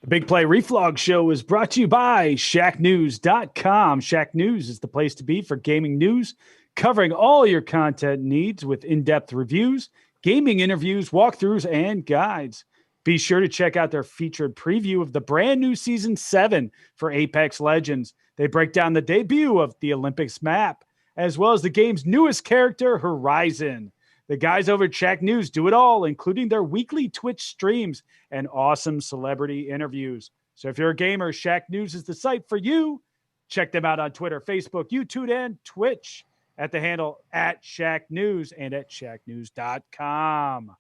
Big Play Reflog Show is brought to you by ShackNews.com. Shack News is the place to be for gaming news, covering all your content needs with in-depth reviews, gaming interviews, walkthroughs, and guides. Be sure to check out their featured preview of the brand new Season 7 for Apex Legends. They break down the debut of the Olympics map, as well as the game's newest character, Horizon. The guys over at Shack News do it all, including their weekly Twitch streams and awesome celebrity interviews. So if you're a gamer, Shack News is the site for you. Check them out on Twitter, Facebook, YouTube, and Twitch at the handle at Shack News and at shacknews.com.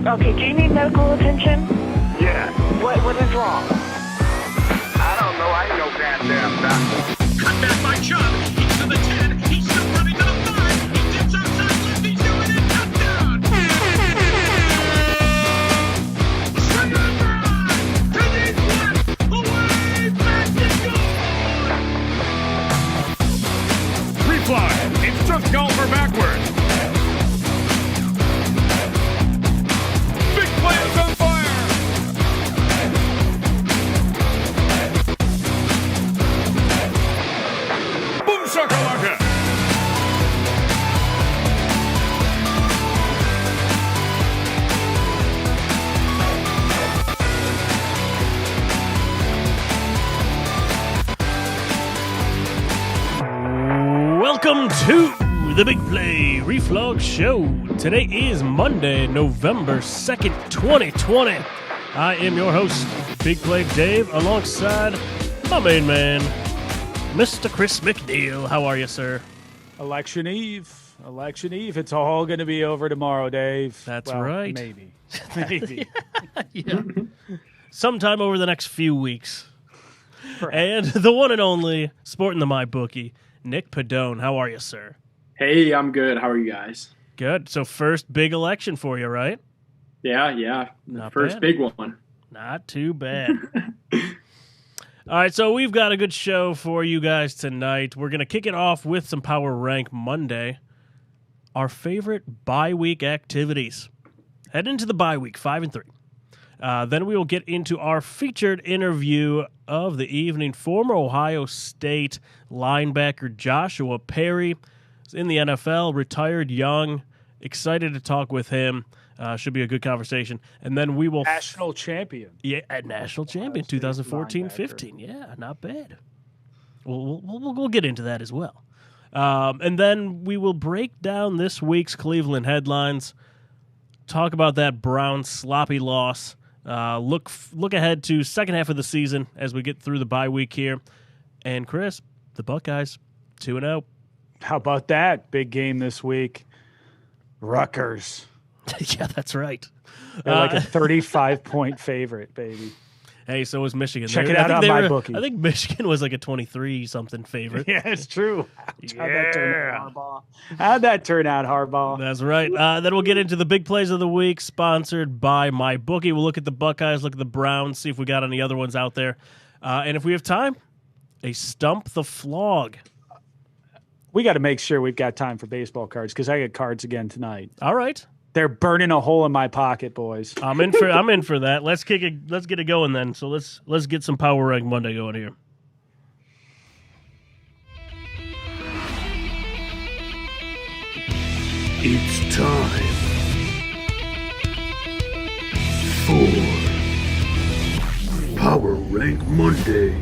Okay, do you need medical attention? Yeah. What is wrong? I don't know. I ain't no goddamn doctor. Cut back by Chubb. He's to the 10. He's still running to the 5. He dips outside left. He's doing it. Touchdown. Swing on drive. To the left. Away. Back to goal. Reply. It's just golfer backwards. Big play is on fire. Boom shakalaka. Welcome to the Big Play Reflog Show. Today is Monday, November 2nd, 2020. I am your host, Big Play Dave, alongside my main man, Mr. Chris McNeil. How are you, sir? Election Eve. It's all going to be over tomorrow, Dave. That's right. Maybe. Yeah. Sometime over the next few weeks. Right. And the one and only, sporting the MyBookie, Nick Padone. How are you, sir? Hey, I'm good. How are you guys? Good. So first big election for you, right? Yeah. Not First bad. big one. Not too bad. All right, so we've got a good show for you guys tonight. We're going to kick it off with some Power Rank Monday. Our favorite bye week activities. Head into the bye week, 5 and 3. Then we will get into our featured interview of the evening. Former Ohio State linebacker Joshua Perry is in the NFL, retired young. Excited to talk with him. Should be a good conversation. And then we will... National champion. Yeah, a national champion, 2014-15. Yeah, not bad. We'll get into that as well. And then we will break down this week's Cleveland headlines, talk about that Browns sloppy loss, look ahead to second half of the season as we get through the bye week here. And Chris, the Buckeyes, 2-0. How about that? Big game this week. Rutgers. Yeah, that's right. They're like a 35-point favorite, baby. Hey, so was Michigan. Check it out on MyBookie. I think Michigan was like a 23-something favorite. Yeah, it's true. How'd that turn out, Harbaugh? That's right. Then we'll get into the big plays of the week, sponsored by MyBookie. We'll look at the Buckeyes, look at the Browns, see if we got any other ones out there. And if we have time, a Stump the Flog. We got to make sure we've got time for baseball cards because I get cards again tonight. All right. They're burning a hole in my pocket, boys. I'm in for that. Let's get it going then. So let's get some Power Rank Monday going here. It's time for Power Rank Monday.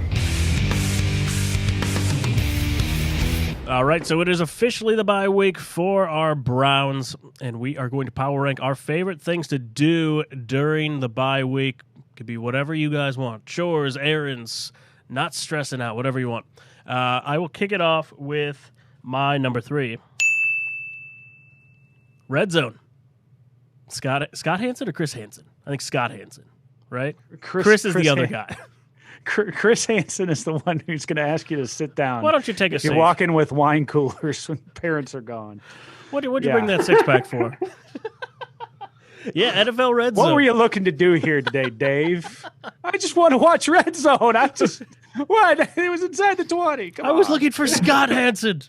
All right, so it is officially the bye week for our Browns, and we are going to power rank our favorite things to do during the bye week. Could be whatever you guys want. Chores, errands, not stressing out, whatever you want. I will kick it off with my number 3. Red Zone. Scott Hansen or Chris Hansen? I think Scott Hansen, right? Chris is the other guy. Chris Hansen is the one who's going to ask you to sit down. Why don't you take a seat? You're walking with wine coolers when parents are gone. What'd you bring that six-pack for? Yeah, NFL Red Zone. What were you looking to do here today, Dave? I just want to watch Red Zone. What? It was inside the 20. Come on. I was looking for Scott Hansen.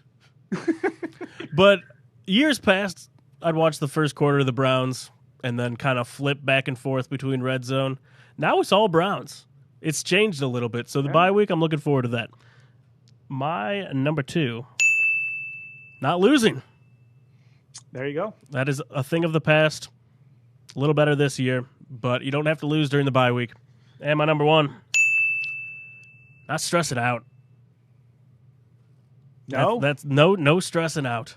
But years past, I'd watch the first quarter of the Browns and then kind of flip back and forth between Red Zone. Now it's all Browns. It's changed a little bit. So the bye week, I'm looking forward to that. My number 2, not losing. There you go. That is a thing of the past. A little better this year, but you don't have to lose during the bye week. And my number 1, not stressing out. No? That's no stressing out.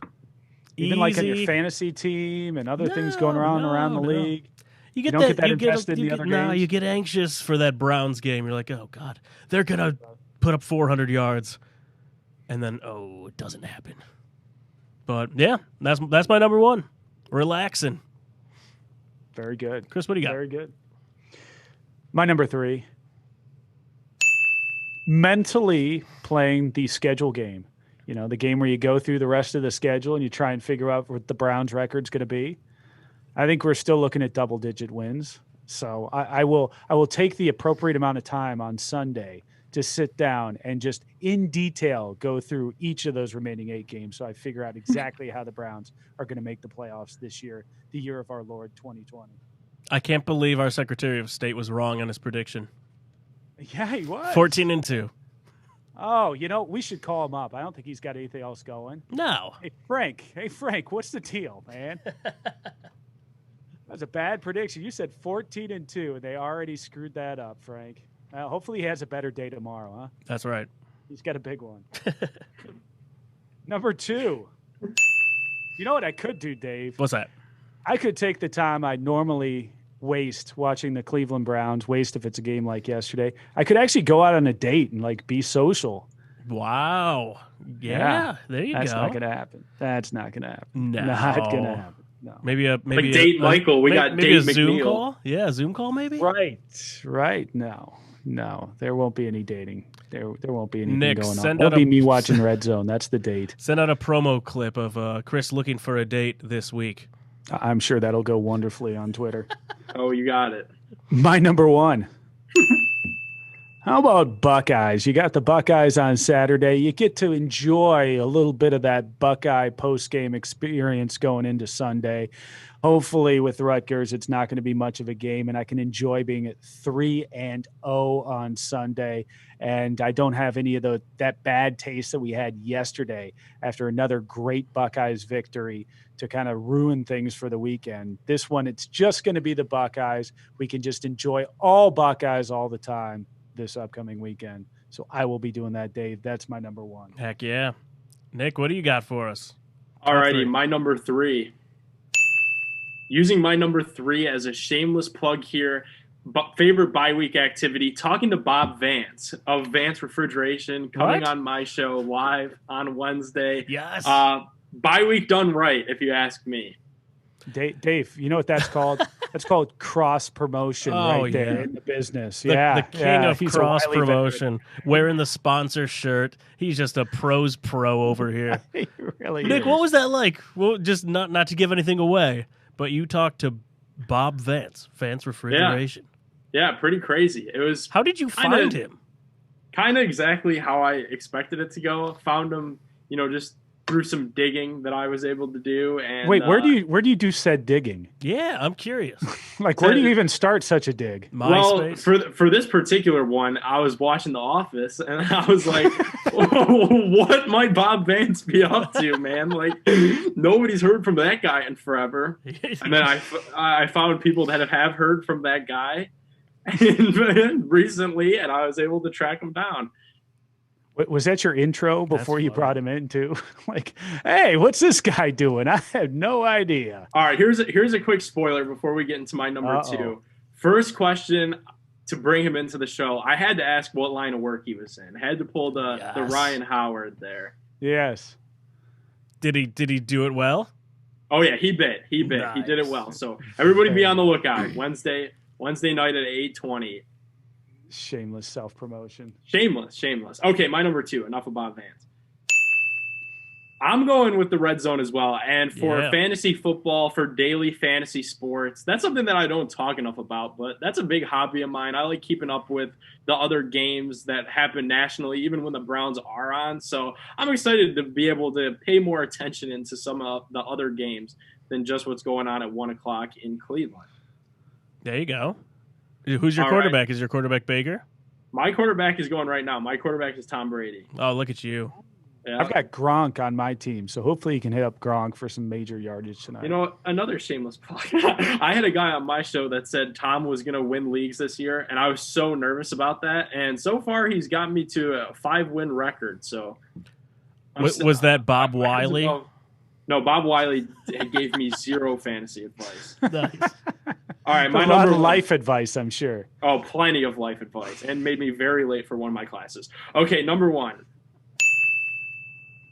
Even like on your Easy. fantasy team and other things going around the league. You don't get that invested in the other No, games? you get anxious for that Browns game. You're like, oh God, they're gonna put up 400 yards, and then it doesn't happen. But yeah, that's my number 1. Relaxing. Very good. Chris, what do you got? Very good. My number 3. Mentally playing the schedule game. You know, the game where you go through the rest of the schedule and you try and figure out what the Browns record's going to be. I think we're still looking at double-digit wins. So I will take the appropriate amount of time on Sunday to sit down and just in detail go through each of those remaining 8 games so I figure out exactly how the Browns are going to make the playoffs this year, the year of our Lord 2020. I can't believe our Secretary of State was wrong on his prediction. Yeah, he was. 14-2. Oh, we should call him up. I don't think he's got anything else going. No. Hey, Frank, what's the deal, man? That was a bad prediction. You said 14-2, and they already screwed that up, Frank. Hopefully he has a better day tomorrow, huh? That's right. He's got a big one. Number 2. You know what I could do, Dave? What's that? I could take the time I normally waste watching the Cleveland Browns, waste if it's a game like yesterday. I could actually go out on a date and be social. Wow. Yeah. There you That's go. not going to happen. That's not going to happen. No. Not going to happen. No. Maybe Like date Michael. We got maybe a date Zoom McNeil. call. Yeah, a Zoom call maybe. Right. No. There won't be any dating. There won't be anything Nick, going on. send It'll out be a- me watching Red Zone. That's the date. Send out a promo clip of Chris looking for a date this week. I'm sure that'll go wonderfully on Twitter. Oh, you got it. My number 1. How about Buckeyes? You got the Buckeyes on Saturday. You get to enjoy a little bit of that Buckeye post-game experience going into Sunday. Hopefully with Rutgers, it's not going to be much of a game, and I can enjoy being at 3-0 on Sunday. And I don't have any of that bad taste that we had yesterday after another great Buckeyes victory to kind of ruin things for the weekend. This one, it's just going to be the Buckeyes. We can just enjoy all Buckeyes all the time this upcoming weekend. So I will be doing that, Dave. That's my number 1. Heck yeah. Nick, what do you got for us? Alrighty, my number 3. Using my number 3 as a shameless plug here, favorite bye week activity, talking to Bob Vance of Vance Refrigeration, coming What? on my show live on Wednesday. Yes. Bye week done right, if you ask me. Dave, you know what that's called? That's called cross promotion right there in the business. The king of he's a cross wily promotion, wearing the sponsor shirt. He's just a pro's pro over here. veteran. He really Nick, is. what was that like? Well, just not to give anything away, but you talked to Bob Vance, Vance Refrigeration. Yeah, pretty crazy. It was How did you find him? kind of exactly how I expected it to go. Found him, just through some digging that I was able to do. And Wait, where do you do said digging? Yeah, I'm curious. Like, where do you even start such a dig? MySpace. Well, for this particular one, I was watching The Office, and I was like, "What might Bob Vance be up to, man? Like, nobody's heard from that guy in forever." And then I found people that have heard from that guy recently, and I was able to track him down. Was that your intro before you funny. brought him in too? Like, hey, what's this guy doing? I have no idea. All right, here's a quick spoiler before we get into my number 2. First question to bring him into the show, I had to ask what line of work he was in. I had to pull the Ryan Howard there. Yes. Did he do it well? Oh yeah, he bit. He did it well. So everybody be on the lookout. Wednesday night at 8:20. Shameless self-promotion. Shameless. Okay, my number 2. Enough about Vance. I'm going with the red zone as well. And for fantasy football, for daily fantasy sports, that's something that I don't talk enough about, but that's a big hobby of mine. I like keeping up with the other games that happen nationally, even when the Browns are on. So I'm excited to be able to pay more attention into some of the other games than just what's going on at 1 o'clock in Cleveland. There you go. Who's your All quarterback? Is your quarterback Baker? My quarterback is going right now. My quarterback is Tom Brady. Oh, look at you. Yeah. I've got Gronk on my team, so hopefully he can hit up Gronk for some major yardage tonight. You know, another shameless plug. I had a guy on my show that said Tom was going to win leagues this year, and I was so nervous about that. And so far, he's got me to a 5-win record. So, Was that Bob Wiley? No, Bob Wiley gave me 0 fantasy advice. Nice. All right, my a lot number of one. life advice, I'm sure. Oh, plenty of life advice, and made me very late for one of my classes. Okay, number 1.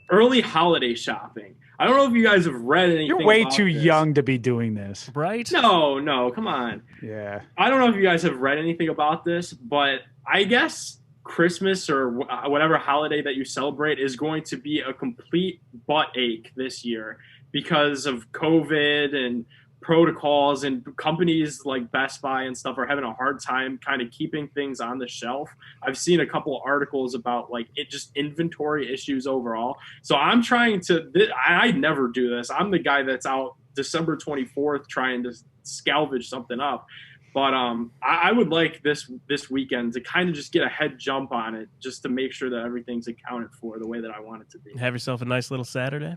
Early holiday shopping. I don't know if you guys have read anything. You're way about too this. young to be doing this. Right? No, come on. Yeah. I don't know if you guys have read anything about this, but I guess Christmas or whatever holiday that you celebrate is going to be a complete butt ache this year because of COVID and protocols, and companies like Best Buy and stuff are having a hard time kind of keeping things on the shelf. I've seen a couple of articles about like it just inventory issues overall. So I'm trying to, I never do this. I'm the guy that's out December 24th trying to salvage something up. But I would like this weekend to kind of just get a head jump on it, just to make sure that everything's accounted for the way that I want it to be. Have yourself a nice little Saturday.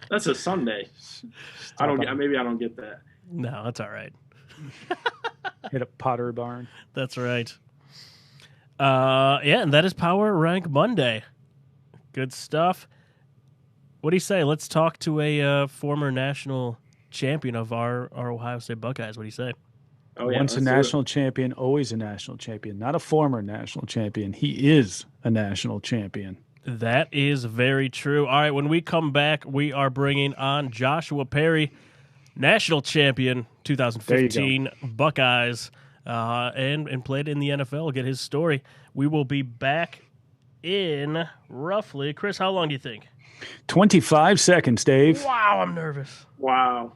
That's a Sunday. Maybe I don't get that. No, that's all right. Hit a Pottery Barn. That's right. Yeah, and that is Power Rank Monday. Good stuff. What do you say? Let's talk to a former national champion of our Ohio State Buckeyes. What do you say? Oh, yeah, Once a national champion, always a national champion. Not a former national champion. He is a national champion. That is very true. All right, when we come back, we are bringing on Joshua Perry, national champion 2015 Buckeyes, and played in the NFL. Get his story. We will be back in roughly, Chris, how long do you think? 25 seconds, Dave. Wow, I'm nervous. Wow.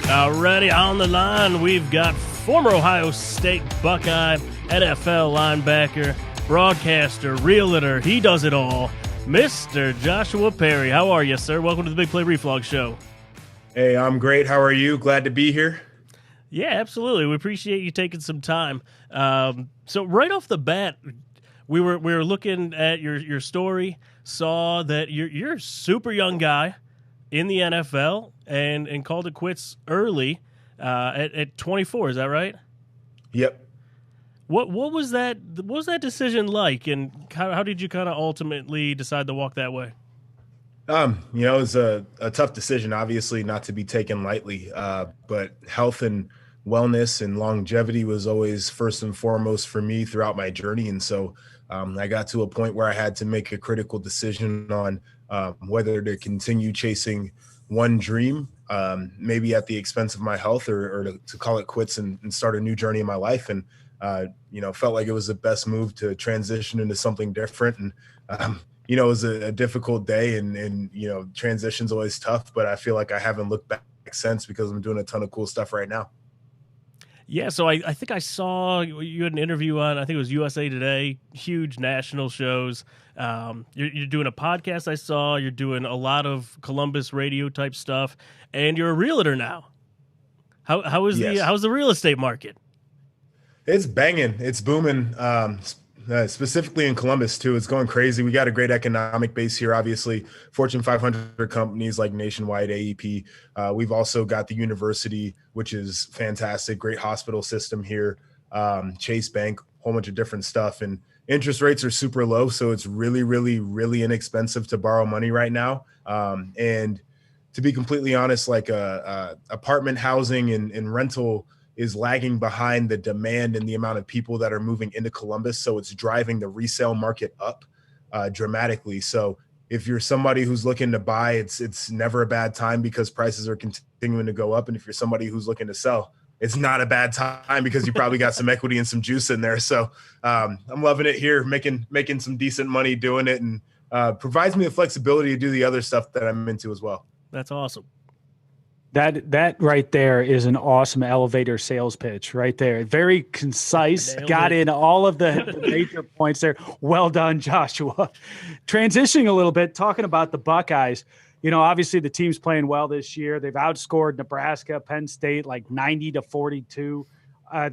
Already on the line, we've got former Ohio State Buckeye, NFL linebacker, broadcaster, realtor, he does it all, Mr. Joshua Perry. How are you, sir? Welcome to the Big Play Reflog Show. Hey, I'm great. How are you? Glad to be here. Yeah, absolutely. We appreciate you taking some time. So right off the bat, we were looking at your story, saw that you're a super young guy in the NFL and called it quits early at 24. Is that right? Yep. What was that? What was that decision like, and how did you kind of ultimately decide to walk that way? It was a tough decision, obviously not to be taken lightly, but health and wellness and longevity was always first and foremost for me throughout my journey. And so I got to a point where I had to make a critical decision on whether to continue chasing one dream, maybe at the expense of my health, or to call it quits and start a new journey in my life. And, felt like it was the best move to transition into something different. And, it was a difficult day and transition's always tough, but I feel like I haven't looked back since because I'm doing a ton of cool stuff right now. Yeah, so I think I saw you had an interview on, I think it was USA Today, huge national shows. You're doing a podcast I saw. You're doing a lot of Columbus radio type stuff, and you're a realtor now. How's the real estate market? It's banging. It's booming. Specifically in Columbus too. It's going crazy. We got a great economic base here, obviously. Fortune 500 companies like Nationwide, AEP. We've also got the university, which is fantastic. Great hospital system here. Chase Bank, whole bunch of different stuff. And interest rates are super low, so it's really, really, really inexpensive to borrow money right now. And to be completely honest, like apartment housing and rental is lagging behind the demand and the amount of people that are moving into Columbus. So it's driving the resale market up dramatically. So if you're somebody who's looking to buy, it's never a bad time because prices are continuing to go up. And if you're somebody who's looking to sell, it's not a bad time because you probably got some equity and some juice in there. So I'm loving it here, making some decent money doing it, and provides me the flexibility to do the other stuff that I'm into as well. That's awesome. That right there is an awesome elevator sales pitch right there. Very concise, got in all of the major points there. Well done, Joshua. Transitioning a little bit, talking about the Buckeyes, obviously the team's playing well this year. They've outscored Nebraska, Penn State, like 90-42.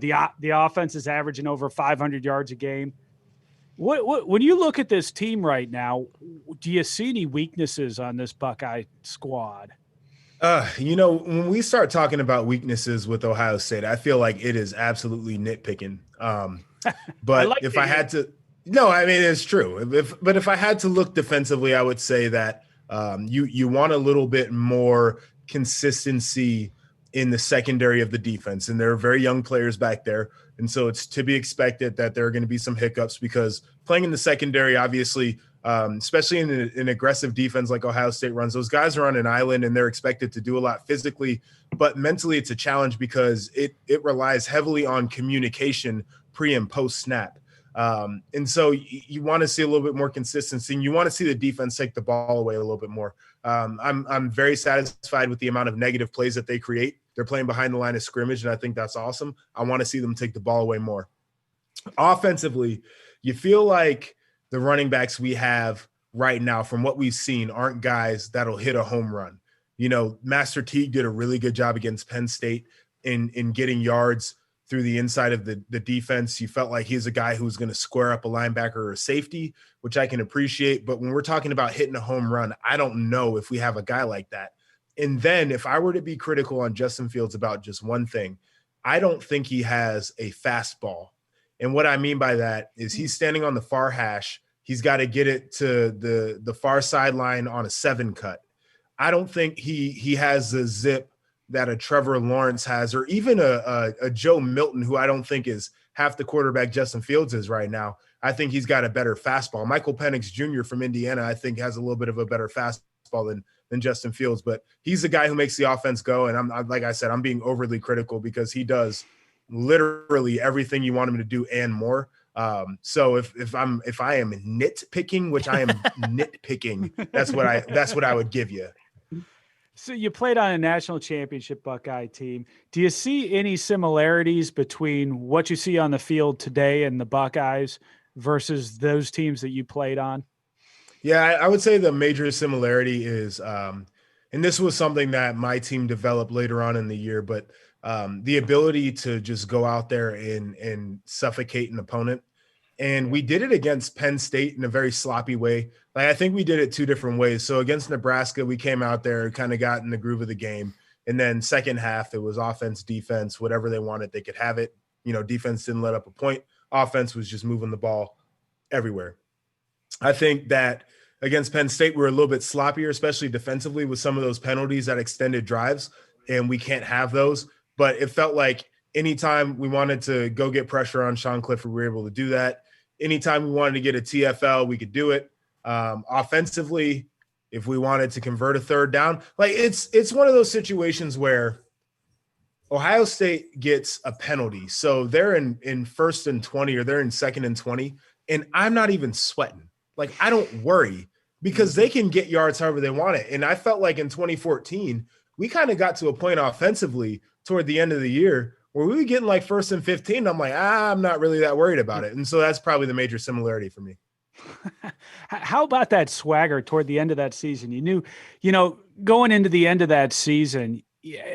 The offense is averaging over 500 yards a game. What when you look at this team right now, do you see any weaknesses on this Buckeye squad? When we start talking about weaknesses with Ohio State, I feel like it is absolutely nitpicking. But if I had to, no, I mean, it's true. If I had to look defensively, I would say that you want a little bit more consistency in the secondary of the defense. And there are very young players back there. And so it's to be expected that there are going to be some hiccups because playing in the secondary, obviously, especially in an aggressive defense like Ohio State runs, those guys are on an island and they're expected to do a lot physically, but mentally it's a challenge because it relies heavily on communication pre and post snap. And so you want to see a little bit more consistency, and you want to see the defense take the ball away a little bit more. I'm very satisfied with the amount of negative plays that they create. They're playing behind the line of scrimmage, and I think that's awesome. I want to see them take the ball away more. Offensively, you feel like the running backs we have right now, from what we've seen, aren't guys that'll hit a home run. Master Teague did a really good job against Penn State in getting yards through the inside of the defense. You felt like he's a guy who's going to square up a linebacker or a safety, which I can appreciate. But when we're talking about hitting a home run, I don't know if we have a guy like that. And then if I were to be critical on Justin Fields about just one thing, I don't think he has a fastball. And what I mean by that is he's standing on the far hash. He's got to get it to the far sideline on a 7 cut. I don't think he has the zip that a Trevor Lawrence has, or even a Joe Milton, who I don't think is half the quarterback Justin Fields is right now. I think he's got a better fastball. Michael Penix Jr. from Indiana, I think, has a little bit of a better fastball than Justin Fields, but he's the guy who makes the offense go. And I'm like I said, I'm being overly critical because he does literally everything you want him to do and more. So if I am nitpicking, which I am nitpicking, that's what I would give you. So you played on a national championship Buckeye team. Do you see any similarities between what you see on the field today and the Buckeyes versus those teams that you played on? Yeah, I would say the major similarity is, and this was something that my team developed later on in the year, but the ability to just go out there and suffocate an opponent. And we did it against Penn State in a very sloppy way. Like, I think we did it 2 different ways. So against Nebraska, we came out there, kind of got in the groove of the game. And then second half, it was offense, defense, whatever they wanted, they could have it. Defense didn't let up a point. Offense was just moving the ball everywhere. I think that against Penn State, we were a little bit sloppier, especially defensively with some of those penalties that extended drives, and we can't have those. But it felt like anytime we wanted to go get pressure on Sean Clifford, we were able to do that. Anytime we wanted to get a TFL, we could do it. Offensively, if we wanted to convert a third down, like it's one of those situations where Ohio State gets a penalty. So they're in 1st and 20, or they're in 2nd and 20, and I'm not even sweating. Like, I don't worry because they can get yards however they want it. And I felt like in 2014, we kind of got to a point offensively toward the end of the year where we were getting like 1st and 15. I'm like, I'm not really that worried about it. And so that's probably the major similarity for me. How about that swagger toward the end of that season? You knew, going into the end of that season,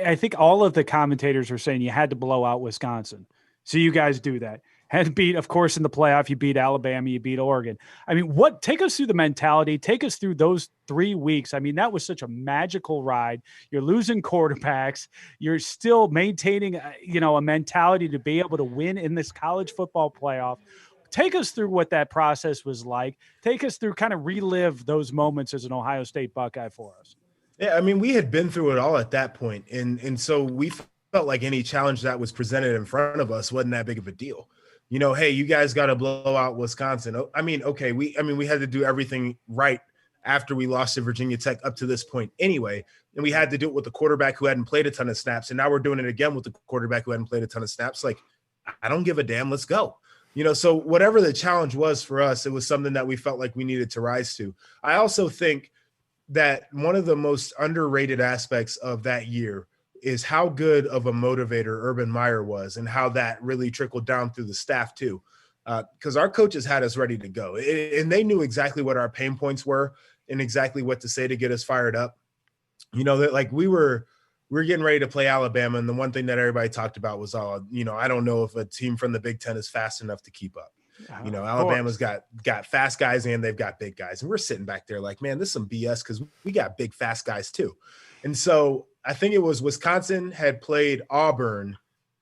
I think all of the commentators were saying you had to blow out Wisconsin. So you guys do that. Had to beat, of course, in the playoff, you beat Alabama, you beat Oregon. I mean, take us through the mentality, take us through those 3 weeks. I mean, that was such a magical ride. You're losing quarterbacks. You're still maintaining, a mentality to be able to win in this college football playoff. Take us through what that process was like. Take us through, kind of relive those moments as an Ohio State Buckeye for us. Yeah, I mean, we had been through it all at that point. And so we felt like any challenge that was presented in front of us wasn't that big of a deal. You know, hey, you guys got to blow out Wisconsin. I mean, okay, we had to do everything right after we lost to Virginia Tech up to this point anyway. And we had to do it with the quarterback who hadn't played a ton of snaps. And now we're doing it again with the quarterback who hadn't played a ton of snaps. Like, I don't give a damn. Let's go. You know, so whatever the challenge was for us, it was something that we felt like we needed to rise to. I also think that one of the most underrated aspects of that year is how good of a motivator Urban Meyer was and how that really trickled down through the staff too. Because our coaches had us ready to go and they knew exactly what our pain points were and exactly what to say to get us fired up. You know, that like we were getting ready to play Alabama. And the one thing that everybody talked about was, you know, I don't know if a team from the Big Ten is fast enough to keep up. You know, Alabama's got fast guys and they've got big guys. And we're sitting back there like, man, this is some BS because we got big, fast guys too. And so I think it was Wisconsin had played Auburn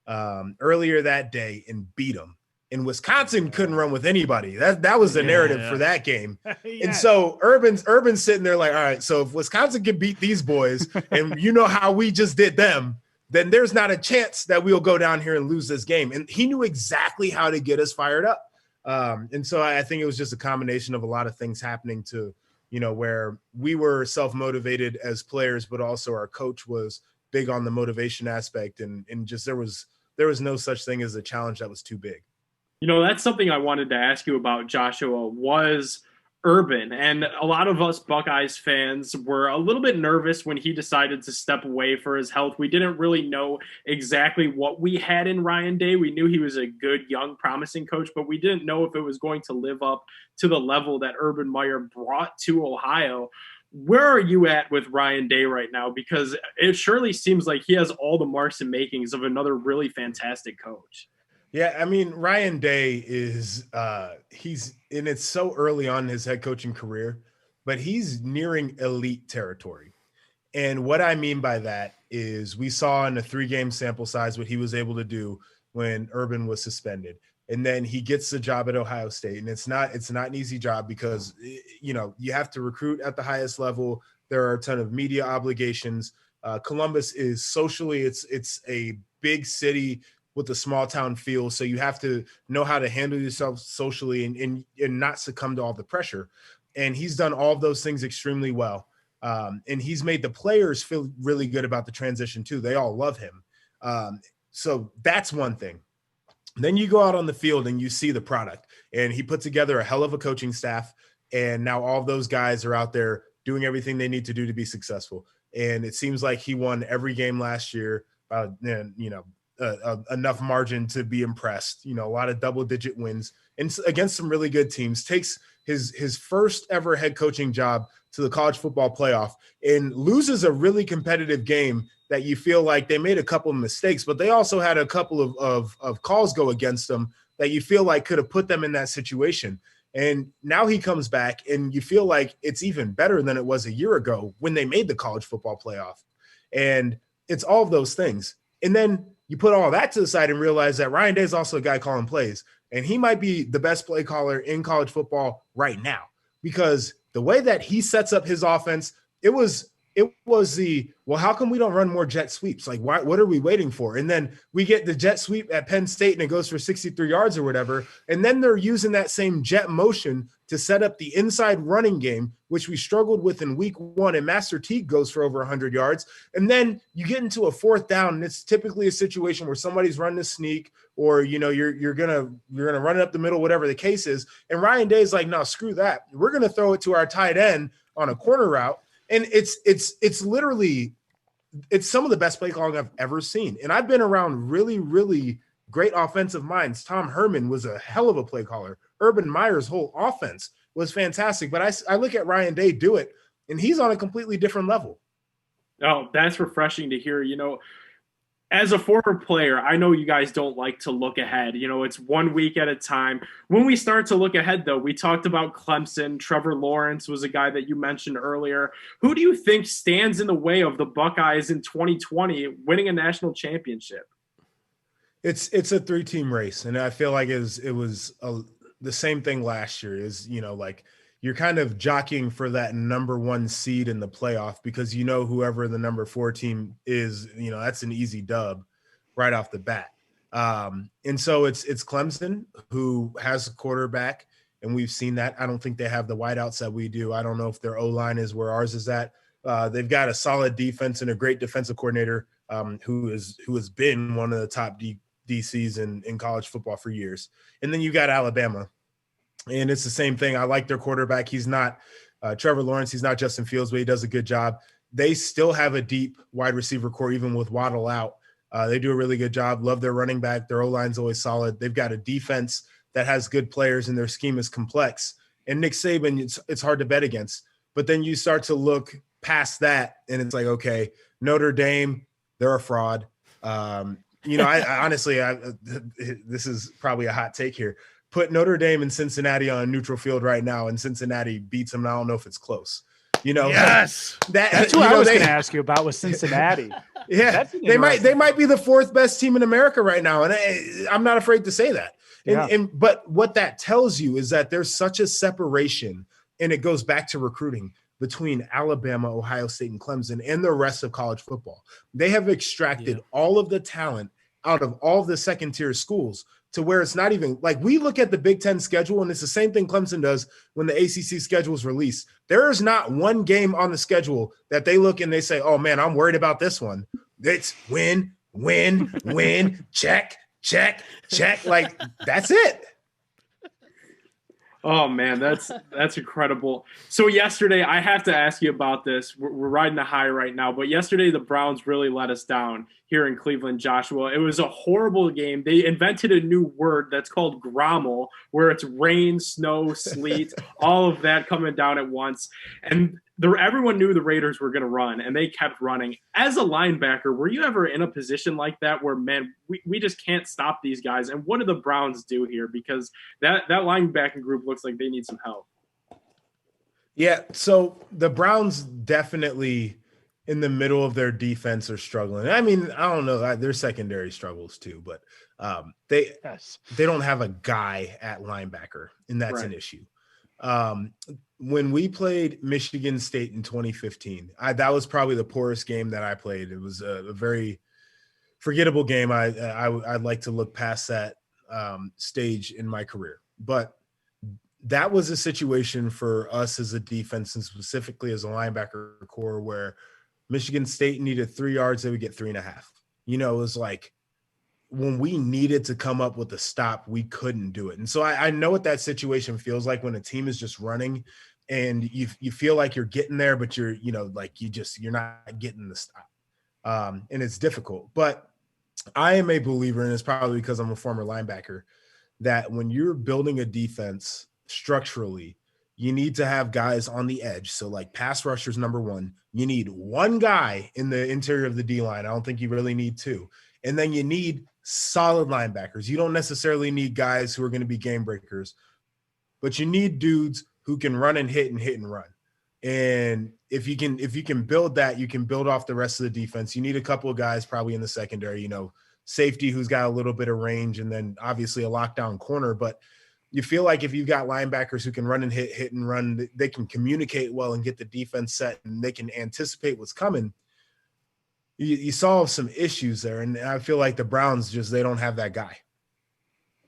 earlier that day and beat them. And Wisconsin couldn't run with anybody. That was the narrative for that game. And so Urban's sitting there like, all right, so if Wisconsin can beat these boys and you know how we just did them, then there's not a chance that we'll go down here and lose this game. And he knew exactly how to get us fired up. And so I think it was just a combination of a lot of things happening to, you know, where we were self-motivated as players, but also our coach was big on the motivation aspect. And just there was no such thing as a challenge that was too big. You know, that's something I wanted to ask you about, Joshua, was Urban. And a lot of us Buckeyes fans were a little bit nervous when he decided to step away for his health. We didn't really know exactly what we had in Ryan Day. We knew he was a good, young, promising coach, but we didn't know if it was going to live up to the level that Urban Meyer brought to Ohio. Where are you at with Ryan Day right now? Because it surely seems like he has all the marks and makings of another really fantastic coach. Yeah, I mean, Ryan Day is and it's so early on in his head coaching career, but he's nearing elite territory. And what I mean by that is we saw in a 3-game sample size what he was able to do when Urban was suspended. And then he gets the job at Ohio State. And it's not an easy job because, you know, you have to recruit at the highest level. There are a ton of media obligations. Columbus is socially, it's a big city with a small town feel. So you have to know how to handle yourself socially and not succumb to all the pressure. And he's done all of those things extremely well. And he's made the players feel really good about the transition too. They all love him. So that's one thing. Then you go out on the field and you see the product, and he put together a hell of a coaching staff. And now all of those guys are out there doing everything they need to do to be successful. And it seems like he won every game last year, enough margin to be impressed, you know, a lot of double-digit wins and against some really good teams, takes his first ever head coaching job to the college football playoff and loses a really competitive game that you feel like they made a couple of mistakes, but they also had a couple of calls go against them that you feel like could have put them in that situation. And now he comes back and you feel like it's even better than it was a year ago when they made the college football playoff. And it's all of those things. And then you put all that to the side and realize that Ryan Day is also a guy calling plays, and he might be the best play caller in college football right now because the way that he sets up his offense, it was how come we don't run more jet sweeps? Like, what are we waiting for? And then we get the jet sweep at Penn State and it goes for 63 yards or whatever. And then they're using that same jet motion to set up the inside running game, which we struggled with in week 1. And Master Teague goes for over 100 yards. And then you get into a 4th down, and it's typically a situation where somebody's running a sneak, or, you know, you're gonna run it up the middle, whatever the case is. And Ryan Day is like, no, screw that. We're gonna throw it to our tight end on a corner route. And it's literally some of the best play calling I've ever seen. And I've been around really, really great offensive minds. Tom Herman was a hell of a play caller. Urban Meyer's whole offense was fantastic. But I look at Ryan Day do it, and he's on a completely different level. Oh, that's refreshing to hear. You know, as a former player, I know you guys don't like to look ahead. You know, it's 1 week at a time. When we start to look ahead, though, we talked about Clemson. Trevor Lawrence was a guy that you mentioned earlier. Who do you think stands in the way of the Buckeyes in 2020 winning a national championship? It's a 3-team race, and I feel like it was the same thing last year. Is, you know, like you're kind of jockeying for that number 1 seed in the playoff because, you know, whoever the number 4 team is, you know, that's an easy dub. right off the bat. And so it's Clemson who has a quarterback, and we've seen that. I don't think they have the wideouts that we do. I don't know if their O-line is where ours is at. They've got a solid defense and a great defensive coordinator who has been one of the top DCs in college football for years. And then you got Alabama, and it's the same thing. I like their quarterback. He's not Trevor Lawrence. He's not Justin Fields, but he does a good job. They still have a deep wide receiver core, even with Waddle out. They do a really good job. Love their running back. Their O-line's always solid. They've got a defense that has good players, and their scheme is complex. And Nick Saban, it's hard to bet against. But then you start to look past that, and it's like, okay, Notre Dame, they're a fraud. I honestly, this is probably a hot take here. Put Notre Dame and Cincinnati on a neutral field right now, and Cincinnati beats them. And I don't know if it's close. Yes, that's who I was going to ask you about with Cincinnati. Yeah, they might be the fourth best team in America right now, and I'm not afraid to say that. But what that tells you is that there's such a separation, and it goes back to recruiting between Alabama, Ohio State, and Clemson and the rest of college football. They have extracted all of the talent out of all of the second-tier schools to where it's not even like we look at the Big Ten schedule, and it's the same thing Clemson does when the ACC schedule is released. There is not one game on the schedule that they look and they say, oh, man, I'm worried about this one. It's win, check. Like, that's it. Oh man, that's incredible. So yesterday, I have to ask you about this. We're riding the high right now, but yesterday the Browns really let us down here in Cleveland, Joshua. It was a horrible game. They invented a new word that's called grommel, where it's rain, snow, sleet, all of that coming down at once. And everyone knew the Raiders were going to run, and they kept running. As a linebacker, were you ever in a position like that where, man, we just can't stop these guys? And what do the Browns do here? Because that linebacking group looks like they need some help. Yeah, so the Browns definitely in the middle of their defense are struggling. I mean, I don't know. Their secondary struggles too, but they don't have a guy at linebacker, and that's an issue. When we played Michigan State in 2015, that was probably the poorest game that I played. It was a very forgettable game. I'd like to look past that stage in my career, but that was a situation for us as a defense and specifically as a linebacker core where Michigan State needed 3 yards, they would get 3.5. It was like when we needed to come up with a stop, we couldn't do it. And so I know what that situation feels like when a team is just running and you feel like you're getting there, but you're not getting the stop. And it's difficult. But I am a believer, and it's probably because I'm a former linebacker, that when you're building a defense structurally, you need to have guys on the edge. So like pass rushers, number one, you need one guy in the interior of the D-line. I don't think you really need two. And then you need solid linebackers. You don't necessarily need guys who are going to be game breakers, but you need dudes who can run and hit and run. And if you can build that, you can build off the rest of the defense. You need a couple of guys probably in the secondary, safety who's got a little bit of range, and then obviously a lockdown corner. But you feel like if you've got linebackers who can run and hit and run, they can communicate well and get the defense set, and they can anticipate what's coming. You solve some issues there, and I feel like the Browns they don't have that guy.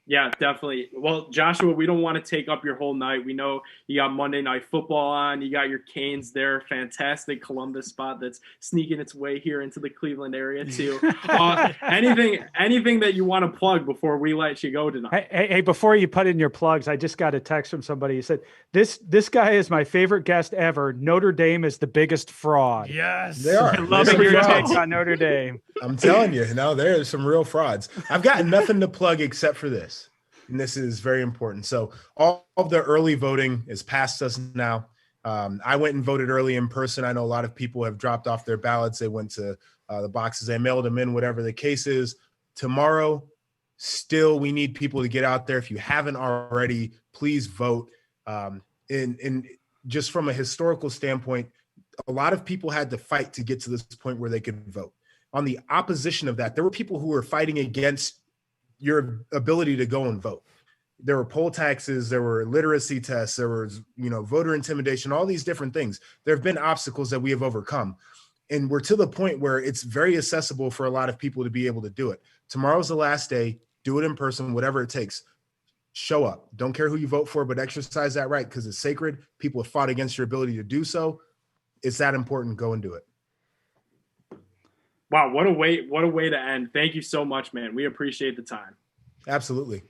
Yeah, definitely. Well, Joshua, we don't want to take up your whole night. We know you got Monday Night Football on. You got your Canes there. Fantastic Columbus spot that's sneaking its way here into the Cleveland area too. Anything that you want to plug before we let you go tonight? Hey, before you put in your plugs, I just got a text from somebody who said, this guy is my favorite guest ever. Notre Dame is the biggest fraud. Yes. They are. Loving your take on Notre Dame. I'm telling you, there's some real frauds. I've got nothing to plug except for this. And this is very important. So all of the early voting is past us now. I went and voted early in person. I know a lot of people have dropped off their ballots. They went to the boxes. They mailed them in, whatever the case is. Tomorrow, still, we need people to get out there. If you haven't already, please vote. And just from a historical standpoint, a lot of people had to fight to get to this point where they could vote. On the opposition of that, there were people who were fighting against your ability to go and vote. There were poll taxes, there were literacy tests, there was, voter intimidation, all these different things. There have been obstacles that we have overcome. And we're to the point where it's very accessible for a lot of people to be able to do it. Tomorrow's the last day. Do it in person, whatever it takes. Show up. Don't care who you vote for, but exercise that right because it's sacred. People have fought against your ability to do so. It's that important. Go and do it. Wow, what a way to end. Thank you so much, man. We appreciate the time. Absolutely.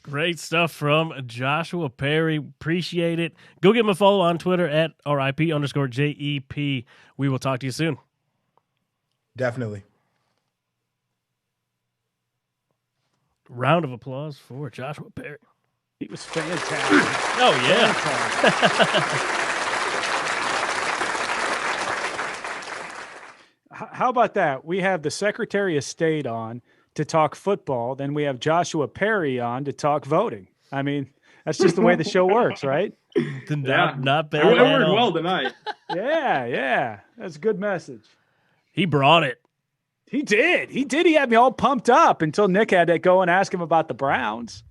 Great stuff from Joshua Perry. Appreciate it. Go give him a follow on Twitter at RIP_JEP. We will talk to you soon. Definitely. Round of applause for Joshua Perry. He was fantastic. Oh, yeah. How about that? We have the Secretary of State on to talk football. Then we have Joshua Perry on to talk voting. I mean, that's just the way the show works, right? Not bad. It worked well tonight. Yeah. That's a good message. He brought it. He did. He had me all pumped up until Nick had to go and ask him about the Browns.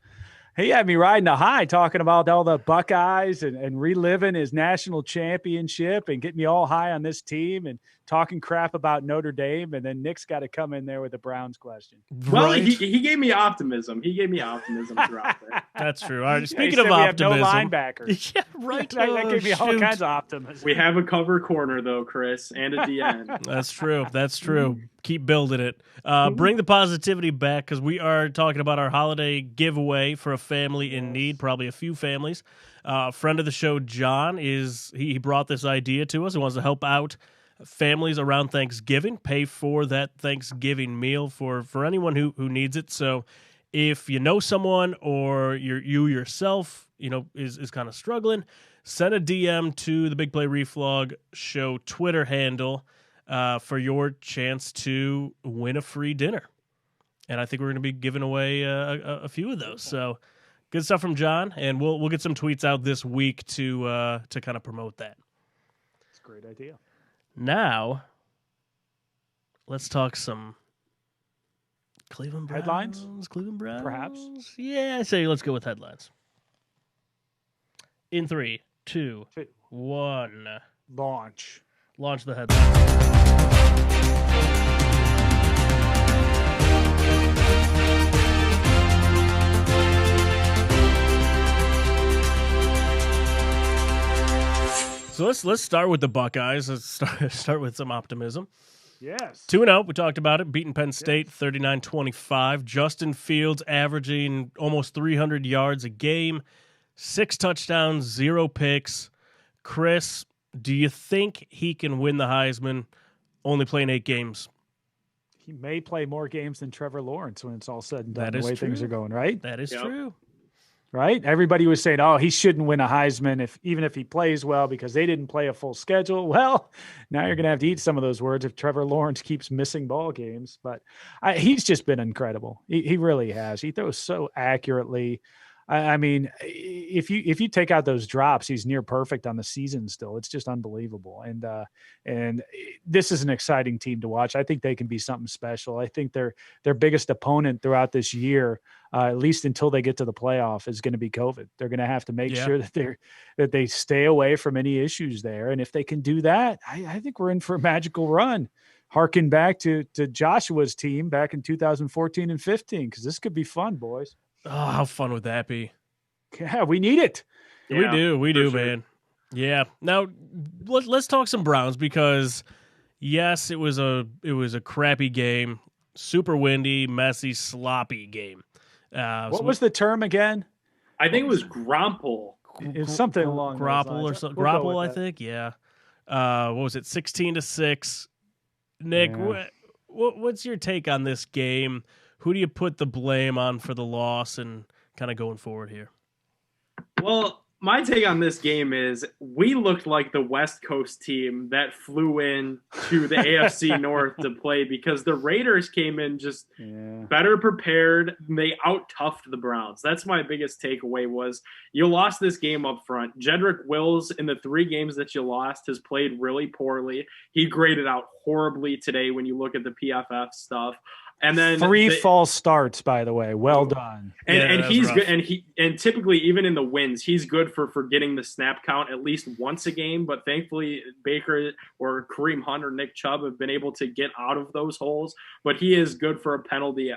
He had me riding a high talking about all the Buckeyes and reliving his national championship and getting me all high on this team and talking crap about Notre Dame. And then Nick's got to come in there with the Browns question. Well, Right. he gave me optimism. throughout there. That's true. All right. He Speaking said of we optimism. have no linebackers. Yeah, right. that gave me all Shoot. kinds of optimism. We have a cover corner, though, Chris, and a DN. That's true. Keep building it. Bring the positivity back because we are talking about our holiday giveaway for a family in need, probably a few families. Friend of the show, John, he brought this idea to us. He wants to help out families around Thanksgiving, pay for that Thanksgiving meal for anyone who needs it. So if you know someone or you yourself, is kind of struggling, send a DM to the Big Play Reflog Show Twitter handle for your chance to win a free dinner. And I think we're going to be giving away a few of those. So good stuff from John, and we'll get some tweets out this week to kind of promote that. That's a great idea. Now, let's talk some Cleveland Browns. Headlines? Cleveland Browns? Perhaps. Yeah, I say let's go with headlines. In 3, 2, 1. Launch the headlines. So let's start with the Buckeyes. Let's start with some optimism. Yes. 2-0, we talked about it. Beating Penn State 39-25. Justin Fields averaging almost 300 yards a game, 6 touchdowns, 0 picks. Chris, do you think he can win the Heisman only playing 8 games? He may play more games than Trevor Lawrence when it's all said and done. That the is way true. things are going, right? That is true. Right? Everybody was saying, "Oh, he shouldn't win a Heisman even if he plays well because they didn't play a full schedule." Well, now you're going to have to eat some of those words if Trevor Lawrence keeps missing ball games. But he's just been incredible. He really has. He throws so accurately. I mean, if you take out those drops, he's near perfect on the season still. It's just unbelievable. And this is an exciting team to watch. I think they can be something special. I think their biggest opponent throughout this year, at least until they get to the playoff, is going to be COVID. They're going to have to make sure that they stay away from any issues there. And if they can do that, I think we're in for a magical run. Harken back to Joshua's team back in 2014 and 15, because this could be fun, boys. Oh, how fun would that be? Yeah, we need it. We do, sure. man. Yeah. Now let's talk some Browns because yes, it was a crappy game, super windy, messy, sloppy game. What was the term again? I think it was Grompel. It's something along those Grapple or lines. something. We'll go Grapple, with I that. think. Yeah. What was it? 16-6. Nick, Yeah. what's your take on this game? Who do you put the blame on for the loss and kind of going forward here? Well, my take on this game is we looked like the West Coast team that flew in to the AFC North to play because the Raiders came in just better prepared. They out-toughed the Browns. That's my biggest takeaway was you lost this game up front. Jedrick Wills, in the 3 games that you lost, has played really poorly. He graded out horribly today when you look at the PFF stuff. And then 3 false starts, by the way. Well done. And he's rough. good. And typically, even in the wins, he's good for getting the snap count at least once a game. But thankfully, Baker or Kareem Hunt or Nick Chubb have been able to get out of those holes. But he is good for a penalty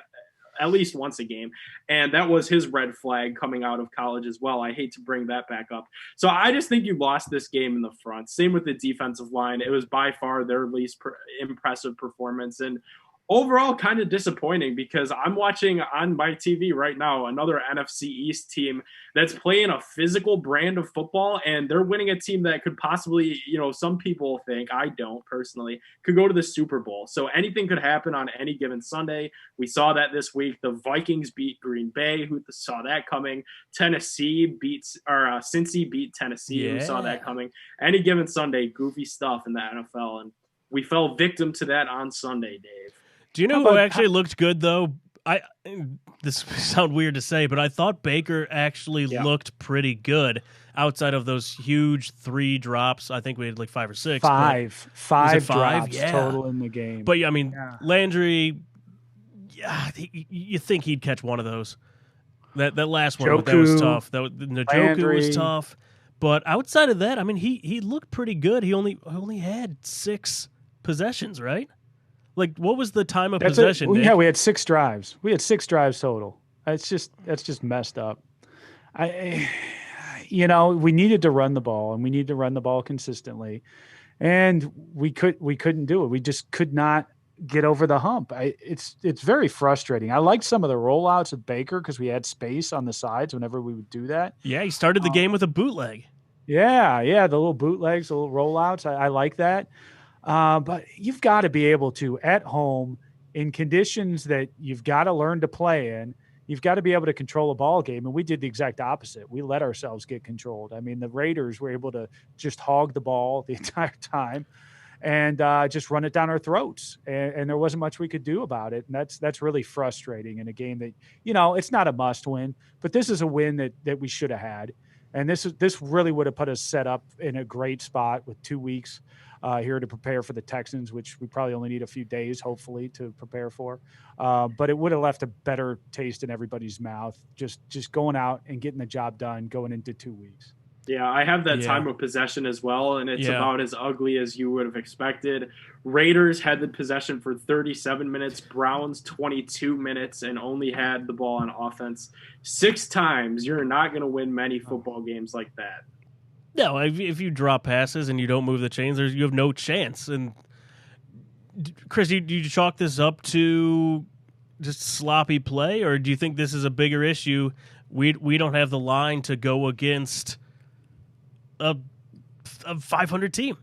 at least once a game. And that was his red flag coming out of college as well. I hate to bring that back up. So I just think you lost this game in the front. Same with the defensive line. It was by far their least impressive performance. And overall kind of disappointing because I'm watching on my TV right now another NFC East team that's playing a physical brand of football, and they're winning a team that could possibly, some people think, I don't personally, could go to the Super Bowl. So anything could happen on any given Sunday. We saw that this week. The Vikings beat Green Bay. Who saw that coming? Cincy beat Tennessee. Yeah. Who saw that coming? Any given Sunday, goofy stuff in the NFL, and we fell victim to that on Sunday, Dave. Do you know who actually looked good, though? This sounds weird to say, but I thought Baker actually looked pretty good outside of those huge 3 drops. I think we had like 5 or 6. Five drops total in the game. But, Landry, you think he'd catch one of those. That last one, that was tough. Njoku was tough. But outside of that, he looked pretty good. He only had 6 possessions, right? Like, what was the time of possession? We had 6 drives. We had 6 drives total. That's just messed up. We needed to run the ball, and we need to run the ball consistently, and we couldn't do it. We just could not get over the hump. It's very frustrating. I liked some of the rollouts of Baker because we had space on the sides whenever we would do that. Yeah, he started the game with a bootleg. Yeah, the little bootlegs, the little rollouts. I like that. But you've got to be able to, at home, in conditions that you've got to learn to play in, you've got to be able to control a ball game. And we did the exact opposite. We let ourselves get controlled. The Raiders were able to just hog the ball the entire time and just run it down our throats. And there wasn't much we could do about it. And that's really frustrating in a game that, it's not a must win, but this is a win that we should have had. And this really would have put us set up in a great spot with 2 weeks here to prepare for the Texans, which we probably only need a few days, hopefully, to prepare for. But it would have left a better taste in everybody's mouth, just going out and getting the job done going into 2 weeks. Yeah, I have that time of possession as well, and it's about as ugly as you would have expected. Raiders had the possession for 37 minutes, Browns 22 minutes, and only had the ball on offense 6 times. You're not going to win many football games like that. No, if you drop passes and you don't move the chains, you have no chance. And Chris, do you chalk this up to just sloppy play, or do you think this is a bigger issue? We don't have the line to go against a 500 team.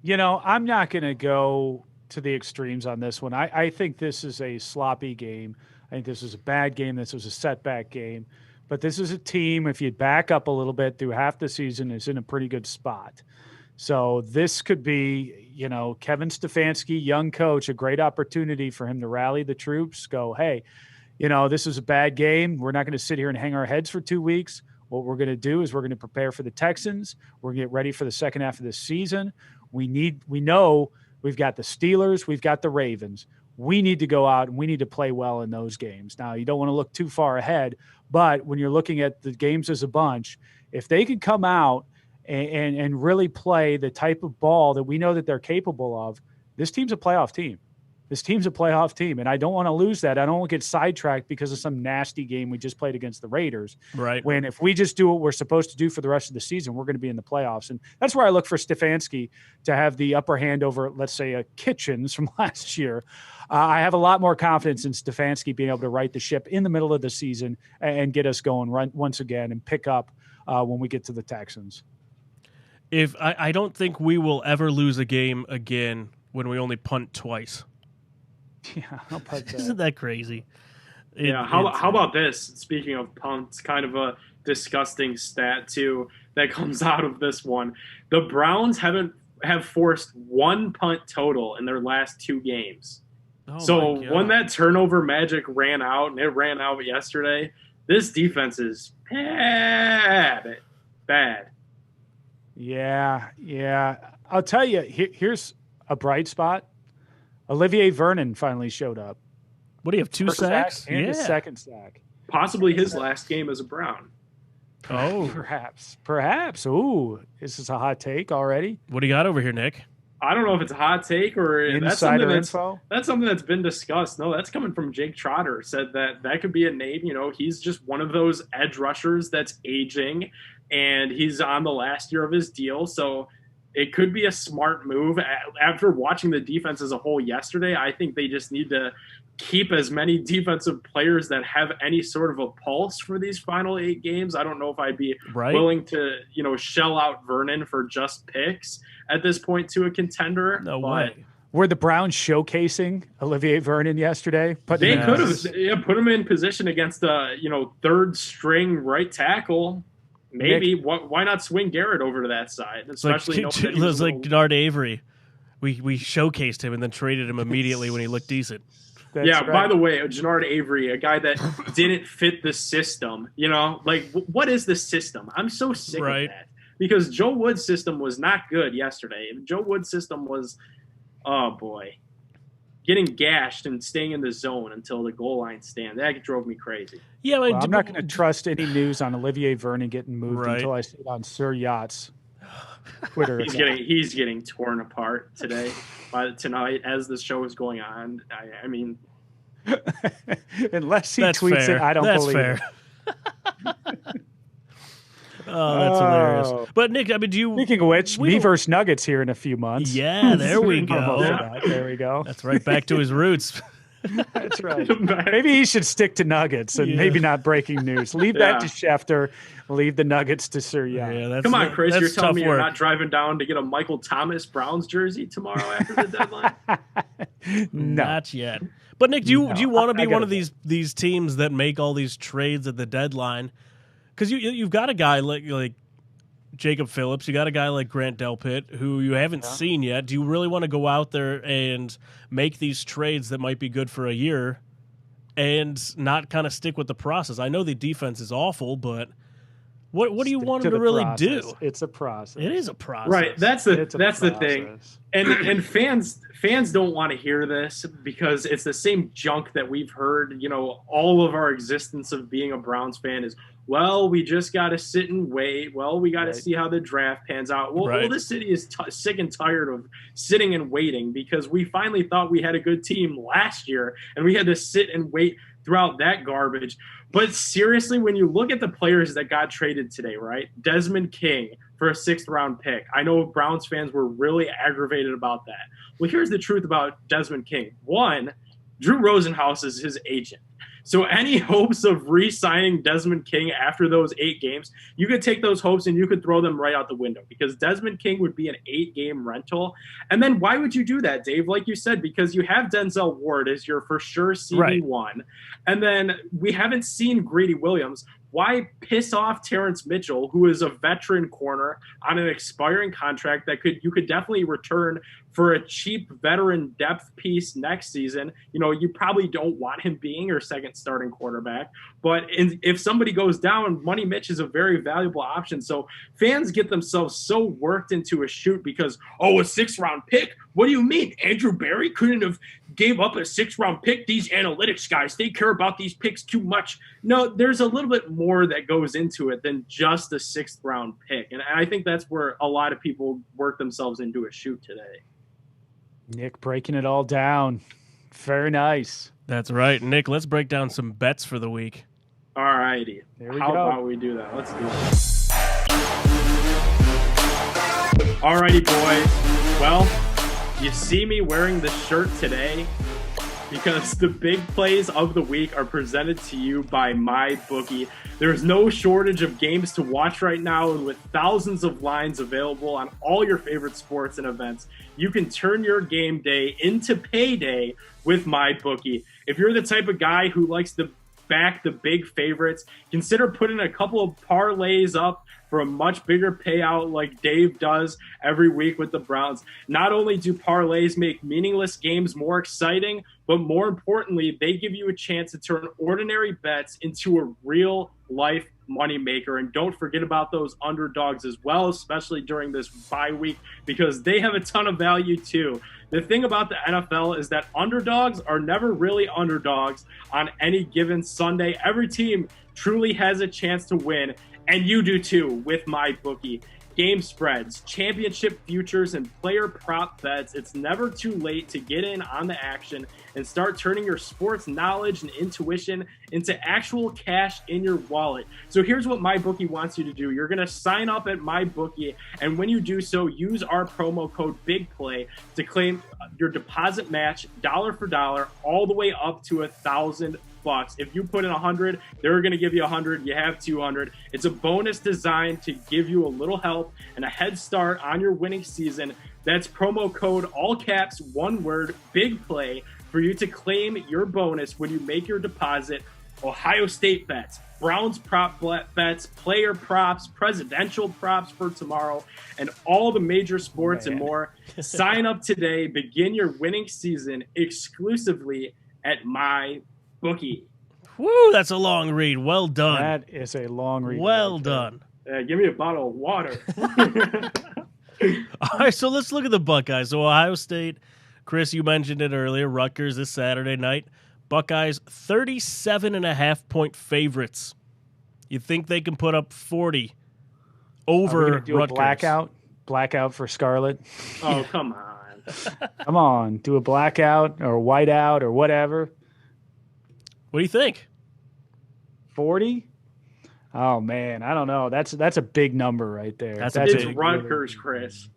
I'm not going to go to the extremes on this one. I think this is a sloppy game. I think this is a bad game. This was a setback game. But this is a team, if you back up a little bit through half the season, is in a pretty good spot. So this could be, Kevin Stefanski, young coach, a great opportunity for him to rally the troops, go, hey, this is a bad game. We're not going to sit here and hang our heads for 2 weeks. What we're going to do is we're going to prepare for the Texans. We're going to get ready for the second half of the season. We know we've got the Steelers. We've got the Ravens. We need to go out and we need to play well in those games. Now, you don't want to look too far ahead, but when you're looking at the games as a bunch, if they could come out and really play the type of ball that we know that they're capable of, this team's a playoff team. This team's a playoff team, and I don't want to lose that. I don't want to get sidetracked because of some nasty game we just played against the Raiders. Right. When if we just do what we're supposed to do for the rest of the season, we're going to be in the playoffs. And that's where I look for Stefanski to have the upper hand over, let's say, a Kitchens from last year. I have a lot more confidence in Stefanski being able to right the ship in the middle of the season and get us going once again and pick up when we get to the Texans. If I don't think we will ever lose a game again when we only punt twice. Yeah, how about that? Isn't that crazy? How about this? Speaking of punts, kind of a disgusting stat too that comes out of this one. The Browns have forced 1 punt total in their last 2 games. Oh so when that turnover magic ran out, and it ran out yesterday, this defense is bad. Yeah. I'll tell you, here's a bright spot. Olivier Vernon finally showed up. What do you have, 2 First sacks? sack and his second sack. Possibly his last game as a Brown. Oh, Perhaps. Ooh, this is a hot take already. what do you got over here, Nick? I don't know if it's a hot take or Insider info. that's something that's been discussed. No, that's coming from Jake Trotter. Said that could be a name. You know, he's just one of those edge rushers that's aging, and he's on the last year of his deal. So it could be a smart move. After watching the defense as a whole yesterday, I think they just need to keep as many defensive players that have any sort of a pulse for these final 8 games. I don't know if I'd be willing to, shell out Vernon for just picks at this point to a contender. No way. Were the Browns showcasing Olivier Vernon yesterday? They could have put him in position against a third string right tackle. Maybe. Why not swing Garrett over to that side? Especially it was like Denard Avery. We showcased him and then traded him immediately when he looked decent. Right. By the way, Denard Avery, a guy that didn't fit the system. What is the system? I'm so sick of that. Because Joe Wood's system was not good yesterday. Joe Wood's system was, oh boy, getting gashed and staying in the zone until the goal line stand. That drove me crazy. Yeah, I'm not going to trust any news on Olivier Vernon getting moved until I see it on Sir Yacht's Twitter. He's getting torn apart tonight as the show is going on. I mean, unless he tweets it, I don't believe it. Oh, that's hilarious. But Nick, I mean, Speaking of which, me versus Nuggets here in a few months. Yeah, there we go. There we go. That's right, back to his roots. That's right. Maybe he should stick to Nuggets and maybe not breaking news. Leave that to Schefter. Leave the Nuggets to Sir Yacht. Yeah, come on, Chris. You're telling me you're not driving down to get a Michael Thomas Browns jersey tomorrow after the deadline? No. Not yet. But Nick, do you want to be one of these teams that make all these trades at the deadline? Because you've got a guy like Jacob Phillips, you got a guy like Grant Delpit, who you haven't seen yet. Do you really want to go out there and make these trades that might be good for a year and not kind of stick with the process? I know the defense is awful, but what do you want them to really do? It's a process. It is a process. Right. That's the thing. And fans don't want to hear this because it's the same junk that we've heard, all of our existence of being a Browns fan is, well, we just got to sit and wait. Well, we got to see how the draft pans out. Well, this city is sick and tired of sitting and waiting because we finally thought we had a good team last year and we had to sit and wait throughout that garbage. But seriously, when you look at the players that got traded today, right? Desmond King for a 6th round pick. I know Browns fans were really aggravated about that. Well, here's the truth about Desmond King. One, Drew Rosenhaus is his agent. So any hopes of re-signing Desmond King after those 8 games, you could take those hopes and you could throw them right out the window because Desmond King would be an 8-game rental. And then why would you do that, Dave? Like you said, because you have Denzel Ward as your for sure CB1. And then we haven't seen Grady Williams. Why piss off Terrence Mitchell, who is a veteran corner on an expiring contract that you could definitely return for a cheap veteran depth piece next season? You probably don't want him being your second starting quarterback. But if somebody goes down, Money Mitch is a very valuable option. So fans get themselves so worked into a shoot because, a 6th round pick? What do you mean? Andrew Berry couldn't have gave up a 6th round pick? These analytics guys, they care about these picks too much. No, there's a little bit more that goes into it than just a 6th round pick. And I think that's where a lot of people work themselves into a shoot today. Nick breaking it all down. Very nice. That's right. Nick, let's break down some bets for the week. All righty. How about we do that? Let's do it. All righty, boys. Well, you see me wearing this shirt today because the big plays of the week are presented to you by MyBookie. There's no shortage of games to watch right now, and with thousands of lines available on all your favorite sports and events, you can turn your game day into payday with MyBookie. If you're the type of guy who likes to back the big favorites, consider putting a couple of parlays up for a much bigger payout like Dave does every week with the Browns. Not only do parlays make meaningless games more exciting, but more importantly, they give you a chance to turn ordinary bets into a real life moneymaker. And don't forget about those underdogs as well, especially during this bye week, because they have a ton of value too. The thing about the NFL is that underdogs are never really underdogs on any given Sunday. Every team truly has a chance to win, and you do too with MyBookie. Game spreads, championship futures, and player prop bets. It's never too late to get in on the action and start turning your sports knowledge and intuition into actual cash in your wallet. So here's what MyBookie wants you to do. You're going to sign up at MyBookie, and when you do so, use our promo code BIGPLAY to claim your deposit match dollar for dollar all the way up to $1,000. If you put in 100, they're going to give you 100. You have 200. It's a bonus designed to give you a little help and a head start on your winning season. That's promo code, all caps, one word, big play, for you to claim your bonus when you make your deposit. Ohio State bets, Browns prop bets, player props, presidential props for tomorrow, and all the major sports and more. Sign up today. Begin your winning season exclusively at MyBookie. Woo, that's a long read. Well done. That is a long read. Well done. Give me a bottle of water. All right, so let's look at the Buckeyes. So Ohio State, Chris, you mentioned it earlier, Rutgers this Saturday night. Buckeyes 37.5-point favorites. You think they can put up 40 over do Rutgers? A blackout for Scarlet. Oh, come on. Come on, do a blackout or whiteout or whatever. What do you think? 40? Oh man, I don't know. That's a big number right there. It's Rutgers, Chris.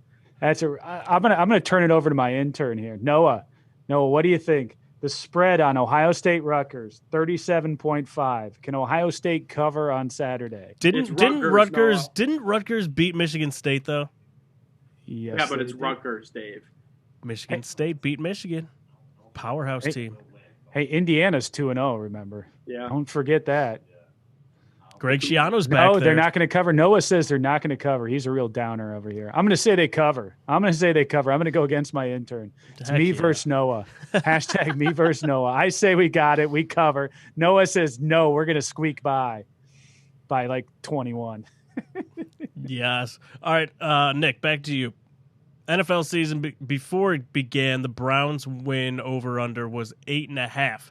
I'm gonna turn it over to my intern here, Noah. What do you think? The spread on Ohio State Rutgers 37.5. Can Ohio State cover on Saturday? Didn't Rutgers beat Michigan State though? Yes, yeah, but it's Rutgers, Dave. Michigan State beat Michigan. Powerhouse team. Hey, Indiana's 2-0, remember? Yeah. Don't forget that. Greg Schiano's back No, there. they're not going to cover. Noah says they're not going to cover. He's a real downer over here. I'm going to say they cover. I'm going to go against my intern. It's me versus Noah. Hashtag me versus Noah. I say we got it. We cover. Noah says, no, we're going to squeak by like 21. Yes. All right, Nick, back to you. NFL season before it began, the Browns win over-under was 8.5.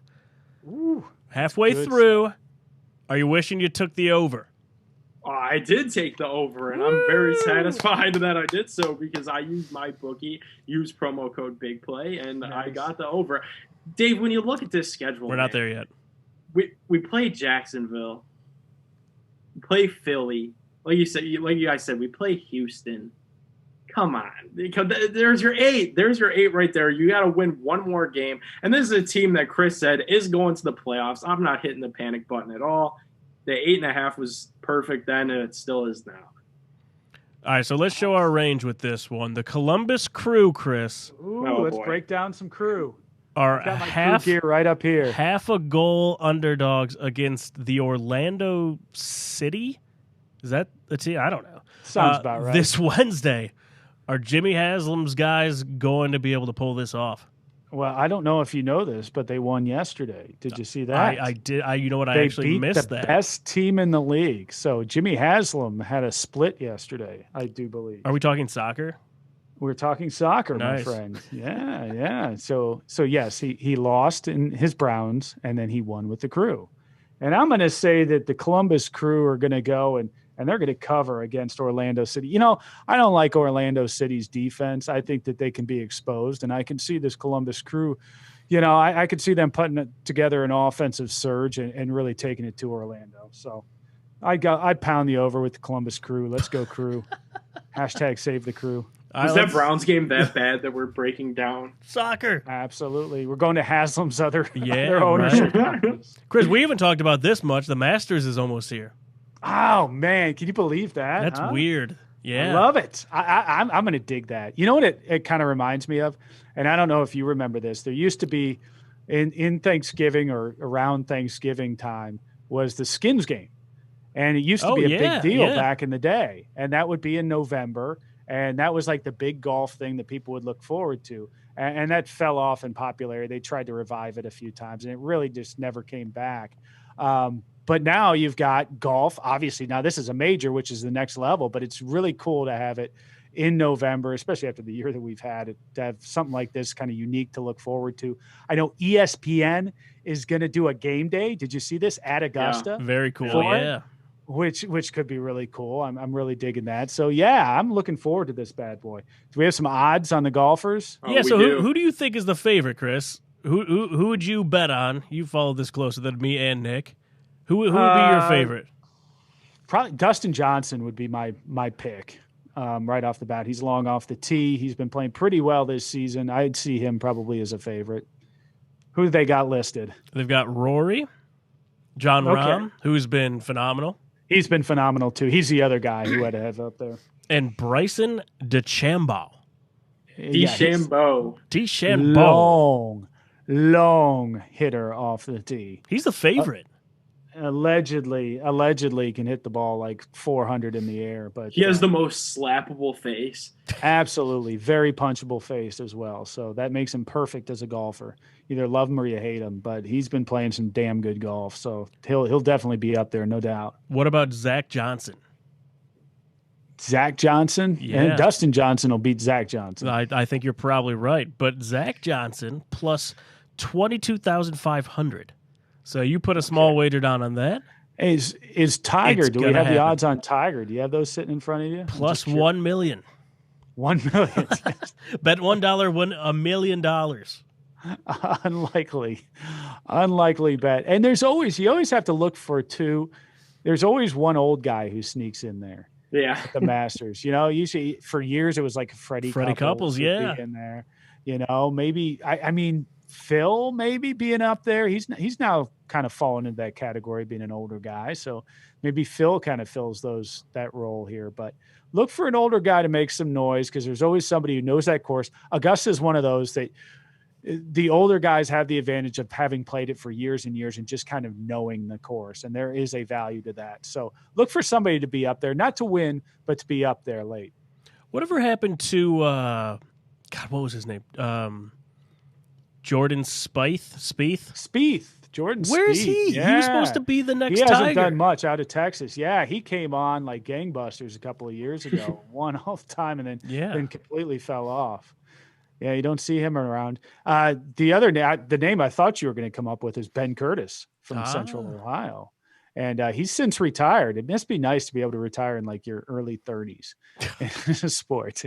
Ooh, halfway through, are you wishing you took the over? I did take the over, and I'm very satisfied that I did so because I used MyBookie, used promo code BIGPLAY, and nice. I got the over. Dave, when you look at this schedule, we're not there yet. We play Jacksonville, we play Philly, like you guys said, we play Houston. Come on. There's your 8. There's your 8 right there. You got to win one more game. And this is a team that Chris said is going to the playoffs. I'm not hitting the panic button at all. The 8.5 was perfect then, and it still is now. All right, so let's show our range with this one. The Columbus Crew, Chris. Ooh, let's break down some Crew. Are got my crew gear right up here. Half a goal underdogs against the Orlando City. Is that the team? I don't know. Sounds about right. This Wednesday. Are Jimmy Haslam's guys going to be able to pull this off? Well, I don't know if you know this, but they won yesterday. Did you see that? I did. You know what? I they actually missed that. They beat the best team in the league. So Jimmy Haslam had a split yesterday, I do believe. Are we talking soccer? We're talking soccer, nice. My friend. Yeah. So yes, he lost in his Browns, and then he won with the Crew. And I'm going to say that the Columbus Crew are going to go and they're going to cover against Orlando City. You know, I don't like Orlando City's defense. I think that they can be exposed, and I can see this Columbus Crew, you know, I could see them putting together an offensive surge and really taking it to Orlando. So I'd pound the over with the Columbus Crew. Let's go Crew. Hashtag save the Crew. Is that Browns game that bad that we're breaking down? Soccer. Absolutely. We're going to Haslam's other right. ownership. Chris, we haven't talked about this much. The Masters is almost here. Oh man, can you believe that? That's weird. Yeah, I love it. I'm going to dig that. You know what it kind of reminds me of, and I don't know if you remember this. There used to be in Thanksgiving or around Thanksgiving time was the Skins game, And it used to be a big deal back in the day. And that would be in November. And that was like the big golf thing that people would look forward to. And that fell off in popularity. They tried to revive it a few times, and it really just never came back. But now you've got golf. Obviously, now this is a major, which is the next level, but it's really cool to have it in November, especially after the year that we've had, to have something like this kind of unique to look forward to. I know ESPN is going to do a game day. Did you see this at Augusta? Yeah, very cool. Yeah. Which could be really cool. I'm really digging that. So yeah, I'm looking forward to this bad boy. Do we have some odds on the golfers? Yeah. So who do you think is the favorite, Chris? Who would you bet on? You followed this closer than me and Nick. Who would be your favorite? Probably Dustin Johnson would be my pick. Right off the bat, he's long off the tee. He's been playing pretty well this season. I'd see him probably as a favorite. Who do they got listed? They've got Rory, John Rahm, who's been phenomenal. He's been phenomenal, too. He's the other guy who had to have up there. And Bryson DeChambeau. DeChambeau. Long hitter off the tee. He's the favorite. Allegedly can hit the ball like 400 in the air. But he has the most slappable face. Absolutely. Very punchable face as well. So that makes him perfect as a golfer. Either love him or you hate him, but he's been playing some damn good golf. So he'll definitely be up there, no doubt. What about Zach Johnson? Zach Johnson? Yeah. And Dustin Johnson will beat Zach Johnson. I think you're probably right. But Zach Johnson plus 22,500. So you put a small wager down on that. Is Tiger? Do we have the odds on Tiger? Do you have those sitting in front of you? Plus 1 million. 1 million. Bet $1, win $1 million. Unlikely bet. And you always have to look for two. There's always one old guy who sneaks in there. Yeah. At the Masters. Usually for years it was like Freddie Couples yeah. in there. Maybe I mean Phil maybe being up there. He's now kind of fallen into that category, being an older guy. So maybe Phil kind of fills that role here. But look for an older guy to make some noise because there's always somebody who knows that course. Augusta is one of those that the older guys have the advantage of having played it for years and years and just kind of knowing the course. And there is a value to that. So look for somebody to be up there, not to win, but to be up there late. Whatever happened to, what was his name? Jordan Spieth. Jordan Spieth. Where is he? Yeah. He was supposed to be the next He hasn't Tiger. done much out of Texas. Yeah, he came on like gangbusters a couple of years ago, won all the time, and then completely fell off. Yeah, you don't see him around. The name I thought you were going to come up with is Ben Curtis from Central Ohio. And he's since retired. It must be nice to be able to retire in like your early 30s in a sport.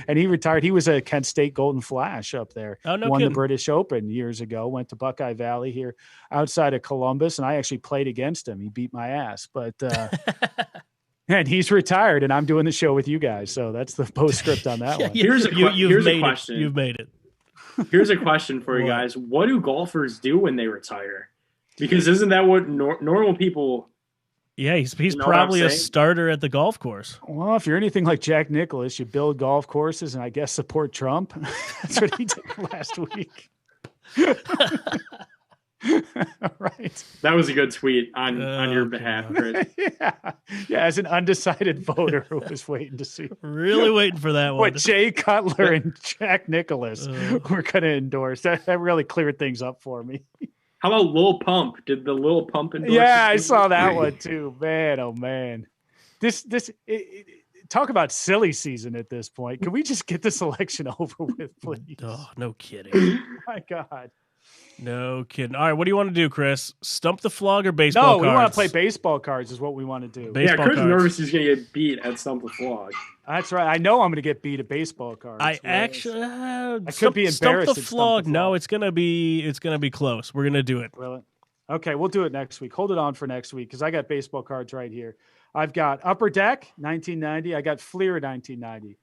And he retired. He was a Kent State Golden Flash up there. Oh, no Won kidding. the British Open years ago. Went to Buckeye Valley here outside of Columbus. And I actually played against him. He beat my ass. But and he's retired. And I'm doing the show with you guys. So that's the postscript on that one. Here's a question. You've made it. Here's a question for you guys. What do golfers do when they retire? Because isn't that what normal people? Yeah, he's probably a starter at the golf course. Well, if you're anything like Jack Nicklaus, you build golf courses and I guess support Trump. That's what he did last week. Right. That was a good tweet on your behalf, Chris. Yeah, as an undecided voter who was waiting to see. Really waiting for that one. What Jay Cutler and Jack Nicklaus were going to endorse. That really cleared things up for me. How about Lil Pump? Did the Lil Pump endorse? Yeah, I saw that one too. Man, oh man. Talk about silly season at this point. Can we just get this election over with, please? Oh, no kidding. My God. No kidding. All right, what do you want to do, Chris? Stump the Flog or baseball cards? No, we want to play baseball cards is what we want to do. Chris is nervous he's going to get beat at Stump the Flog. That's right. I know I'm going to get beat at baseball cards. I could be embarrassed. Stump the Flog. No, it's going to be close. We're going to do it. Really? Okay, we'll do it next week. Hold it on for next week because I got baseball cards right here. I've got Upper Deck 1990. I got Fleer 1990.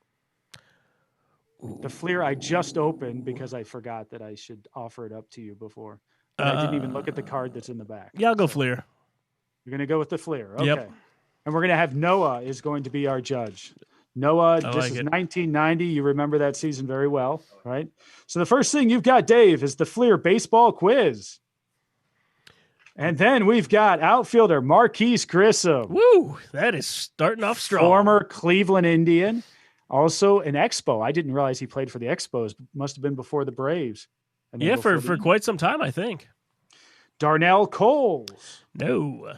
The Fleer I just opened because I forgot that I should offer it up to you before. But I didn't even look at the card that's in the back. Yeah, I'll go Fleer. You're going to go with the Fleer. Okay. Yep. And we're going to have Noah is going to be our judge. Noah, this is 1990. You remember that season very well, right? So the first thing you've got, Dave, is the Fleer baseball quiz. And then we've got outfielder Marquise Grissom, Woo! That is starting off strong. former Cleveland Indian, also an Expo. I didn't realize he played for the Expos. Must have been before the Braves. And then Yeah, before for the quite some time, I think. Darnell Coles, No.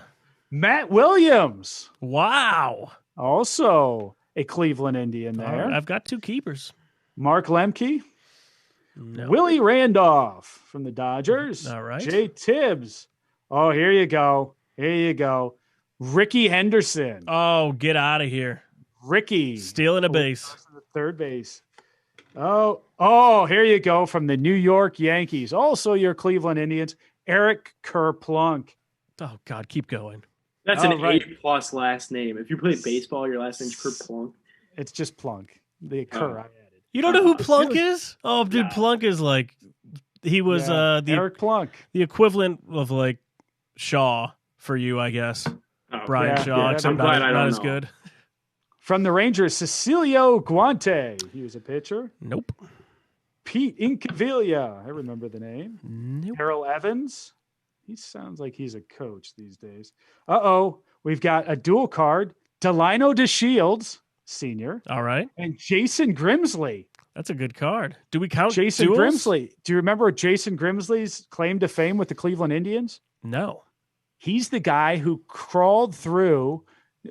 Matt Williams, Wow. also a Cleveland Indian All there. right, I've got two keepers. Mark Lemke, No. Willie Randolph from the Dodgers. All right. Jay Tibbs. Oh, here you go. Here you go. Ricky Henderson. Oh, get out of here. Ricky. Stealing a base. Third base. Oh, here you go from the New York Yankees. Also your Cleveland Indians. Eric Kerplunk. Oh, God, keep going. That's Oh, an right. A+ last name. If you play baseball, your last name's Kerplunk. It's just Plunk. The Kerr I added. You don't know who Plunk is? Oh, dude, No. Plunk is like, he was Yeah, the Eric Plunk. equivalent of like Shaw for you, I guess. Oh, Brian Yeah, Shaw, yeah, except I'm glad I not don't as know. good. From the Rangers, Cecilio Guante. He was a pitcher. Nope. Pete Incaviglia. I remember the name. Nope. Harold Evans. He sounds like he's a coach these days. Uh-oh. We've got a dual card. Delino DeShields, senior, All right. and Jason Grimsley. That's a good card. Do we count Jason duels? Grimsley. Do you remember Jason Grimsley's claim to fame with the Cleveland Indians? No. He's the guy who crawled through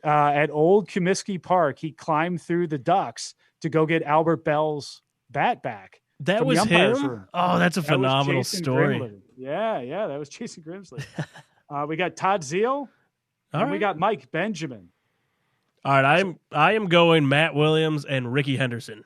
at Old Comiskey Park. He climbed through the ducts to go get Albert Bell's bat back. That From was the umpire's him? room. Oh, that's a That was phenomenal Jason story. Grimsley. Yeah, that was Jason Grimsley. We got Todd Zeal, All and right. we got Mike Benjamin. All right, I am going Matt Williams and Ricky Henderson.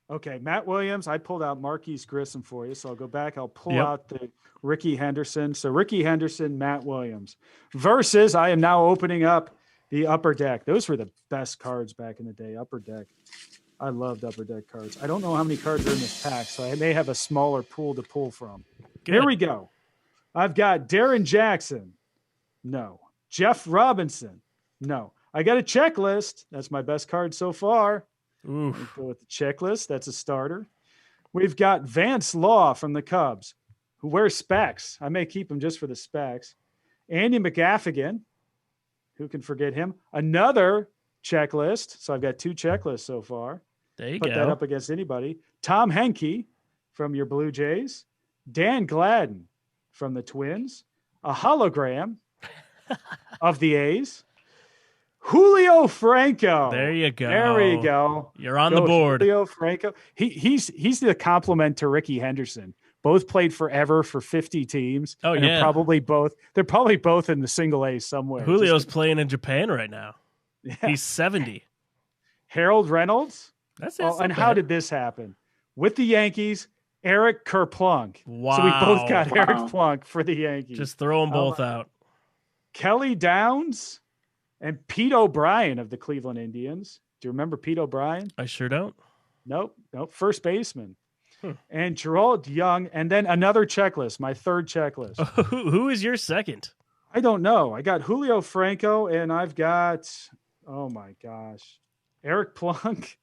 Okay, Matt Williams. I pulled out Marquise Grissom for you, so I'll go back. I'll pull Yep. out the Ricky Henderson. So Ricky Henderson, Matt Williams versus. I am now opening up the Upper Deck. Those were the best cards back in the day. Upper Deck. I loved Upper Deck cards. I don't know how many cards are in this pack, so I may have a smaller pool to pull from. Here we go. I've got Darren Jackson. No. Jeff Robinson. No. I got a checklist. That's my best card so far. Oof. Let's go with the checklist. That's a starter. We've got Vance Law from the Cubs, who wears specs. I may keep him just for the specs. Andy McGaffigan. Who can forget him? Another checklist. So I've got two checklists so far. There you Put that go. up against anybody. Tom Henke from your Blue Jays. Dan Gladden from the Twins. A hologram of the A's. Julio Franco. There you go. There we go. You're on the Go board. Julio Franco. He's the complement to Ricky Henderson. Both played forever for 50 teams. Oh, and yeah. They're probably both in the single A somewhere. Julio's Just- playing in Japan right now. yeah. He's 70. Harold Reynolds. That's Oh, not and how bad. did this happen? With the Yankees, Eric Kerplunk. Wow. So we both got Wow. Eric Plunk for the Yankees. Just throw them both out. Kelly Downs and Pete O'Brien of the Cleveland Indians. Do you remember Pete O'Brien? I sure don't. Nope. First baseman. Hmm. And Gerald Young. And then another checklist, my third checklist. Who is your second? I don't know. I got Julio Franco and I've got, oh my gosh, Eric Plunk,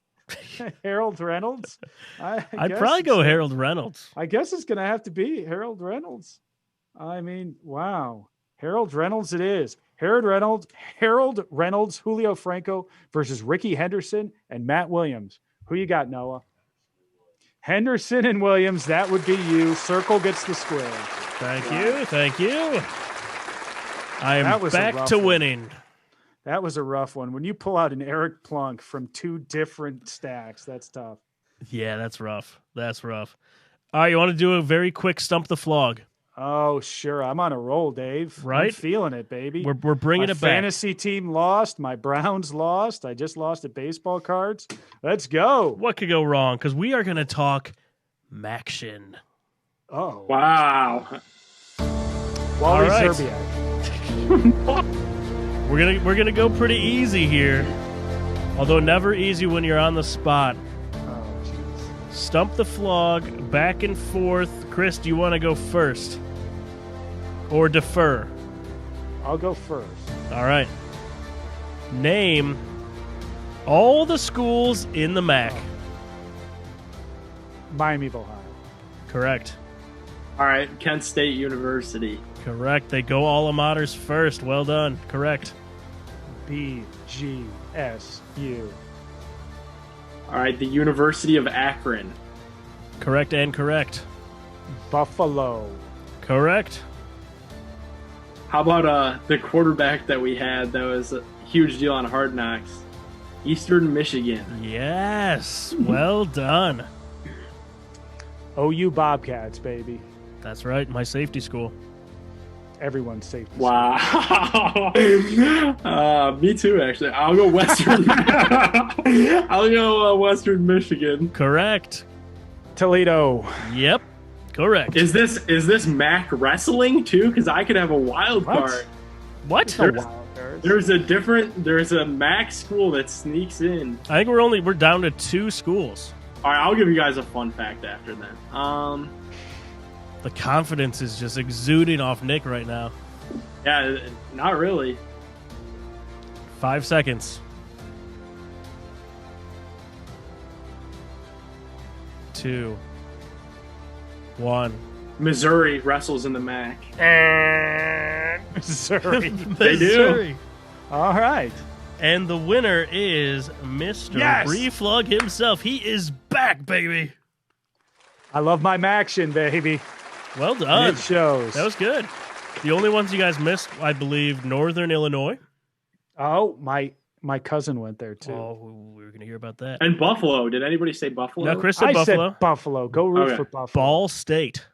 Harold Reynolds. I'd guess probably go it's- Harold Reynolds. I guess it's going to have to be Harold Reynolds. I mean, wow. Harold Reynolds it is. Harold Reynolds, Julio Franco versus Ricky Henderson and Matt Williams. Who you got, Noah? Henderson and Williams. That would be you. Circle gets the square. Thank you. Thank you. I That am was a back rough to one. winning. That was a rough one. When you pull out an Eric Plunk from two different stacks, that's tough. Yeah, that's rough. That's rough. All right, you want to do a very quick stump the flog? Oh, sure. I'm on a roll, Dave. I'm Right? feeling it, baby. We're bringing My it back. fantasy team lost. My Browns lost. I just lost at baseball cards. Let's go. What could go wrong? Because we are going to talk Maction. Oh, Wow. Wally all right. Zerbiak. We're gonna go pretty easy here, although never easy when you're on the spot. Oh, jeez. Stump the flog, back and forth. Chris, do you want to go first or defer? I'll go first. All right. Name all the schools in the MAC. Miami of Ohio. Correct. All right. Kent State University. Correct. They go alma maters first. Well done. Correct. BGSU. All right, the University of Akron. Correct and correct. Buffalo. Correct. How about the quarterback that we had that was a huge deal on Hard Knocks? Eastern Michigan. Yes. Well done. OU Bobcats, baby. That's right. My safety school. Everyone's safe. Wow. Me too, actually. I'll go Western. I'll go Western Michigan. Correct. Toledo. Yep. Correct. Is this MAC wrestling too? Because I could have a wild What? card. What? There's a MAC school that sneaks in. I think we're down to 2 schools. All right, I'll give you guys a fun fact after that. The confidence is just exuding off Nick right now. Yeah, not really. 5 seconds. 2, 1. Missouri wrestles in the MAC. Missouri. They do. Missouri. All right. And the winner is Mr. Yes! Reflug himself. He is back, baby. I love my Maction, baby. Well done. It shows. That was good. The only ones you guys missed, I believe, Northern Illinois. Oh, my cousin went there too. Oh, we were going to hear about that. And Buffalo. Did anybody say Buffalo? No, Chris said I Buffalo. said Buffalo. Go root Okay. for Buffalo. Ball State.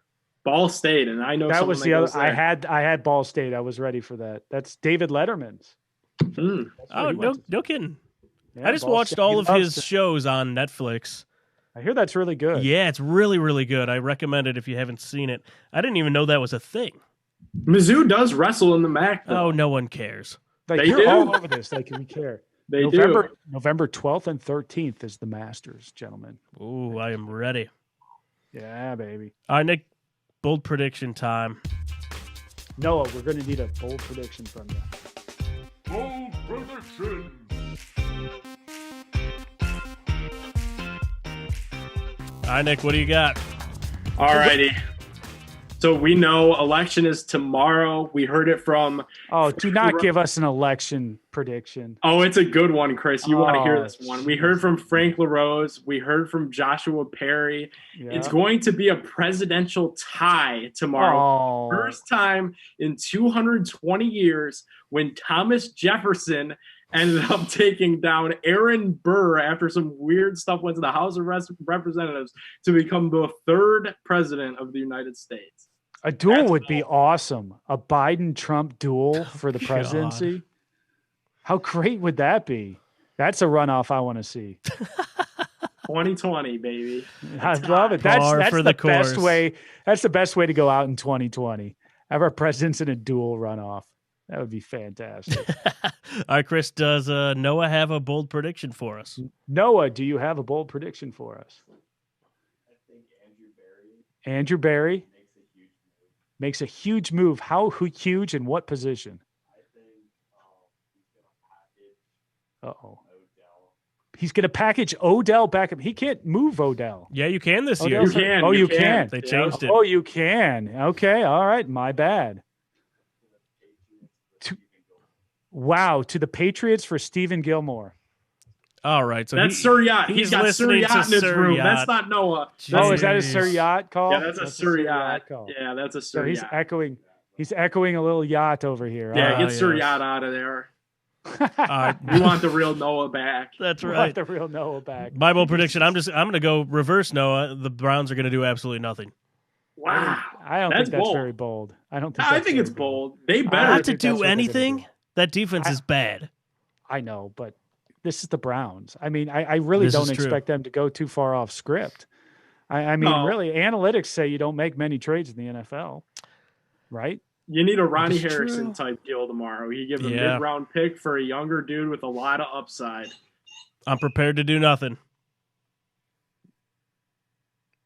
Ball State, and I know That someone was that the other. goes I there. had Ball State. I was ready for that. That's David Letterman's. Hmm. That's where Oh, he no, went to. no kidding. Yeah, I just Ball watched State. all He of loves his to- shows on Netflix. I hear that's really good. Yeah, it's really, really good. I recommend it if you haven't seen it. I didn't even know that was a thing. Mizzou does wrestle in the MAC, though. Oh, no one cares. Like They you're do. all over this. Like we care. They November 12th and 13th is the Masters, gentlemen. Ooh, I am ready. Yeah, baby. All right, Nick, bold prediction time. Noah, we're going to need a bold prediction from you. Bold prediction. All right, Nick, what do you got? All righty. So we know election is tomorrow. We heard it from. Oh, do not give us an election prediction. Oh, it's a good one, Chris. You want to hear Oh, this one? We heard from Frank LaRose. We heard from Joshua Perry. Yeah. It's going to be a presidential tie tomorrow. Oh, First time in 220 years when Thomas Jefferson ended up taking down Aaron Burr after some weird stuff went to the House of Representatives to become the 3rd president of the United States. a duel That's would be awesome. A Biden-Trump duel for the presidency. How great would that be? That's a runoff I want to see. 2020, baby. I love it. That's Par for the the best course. way. That's the best way to go out in 2020. Have our presidents in a duel runoff. That would be fantastic. All right, Chris, does Noah have a bold prediction for us? Noah, do you have a bold prediction for us? I think Andrew Barry makes a huge move. How huge and what position? Uh-oh. He's going to package Odell back up. He can't move Odell. Yeah, you can this year. Odell's- You can. Oh, you you can. can. They changed it. Oh, you can. Okay. All right. My bad. Wow. To the Patriots for Stephen Gilmore. All right, so That's Sir Yacht. he's He's got Sir listening Yacht to in his Sir room. Yacht. That's not Noah. Oh, is that a Jeez. Sir Yacht call? Yeah, that's a Sir Yacht. call. Yeah, that's a So Sir he's Yacht. echoing. He's echoing a little yacht over here. Yeah, All get right. Sir yes. Yacht out of there. All right, We want the real Noah back. that's We right. want the real Noah back. My bold prediction. I'm going to go reverse Noah. The Browns are going to do absolutely nothing. Wow. I don't That's think that's bold. very bold. I don't think. I that's think very it's bold. They better. I Not to think that's do what they're gonna anything. do. That defense is bad. I know, but this is the Browns. I mean, I really This don't is true. expect them to go too far off script. I mean, No. really, analytics say you don't make many trades in the NFL, right? You need a Ronnie It's Harrison true. type deal tomorrow. You give a Yeah. mid-round pick for a younger dude with a lot of upside. I'm prepared to do nothing.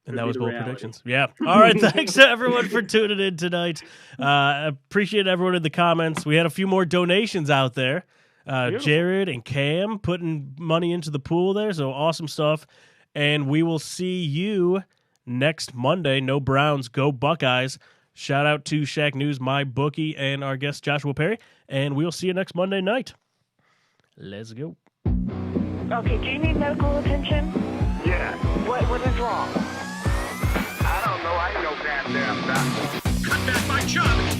And Could that be was the bold reality. predictions. Yeah. All right. Thanks to everyone for tuning in tonight. Appreciate everyone in the comments. We had a few more donations out there. Beautiful. Jared and Cam putting money into the pool there. So awesome stuff. And we will see you next Monday. No Browns, go Buckeyes. Shout out to Shaq News, my bookie, and our guest Joshua Perry. And we'll see you next Monday night. Let's go. Okay, do you need medical attention? Yeah. What is wrong? I don't know. I ain't no goddamn doctor. Cut back my job.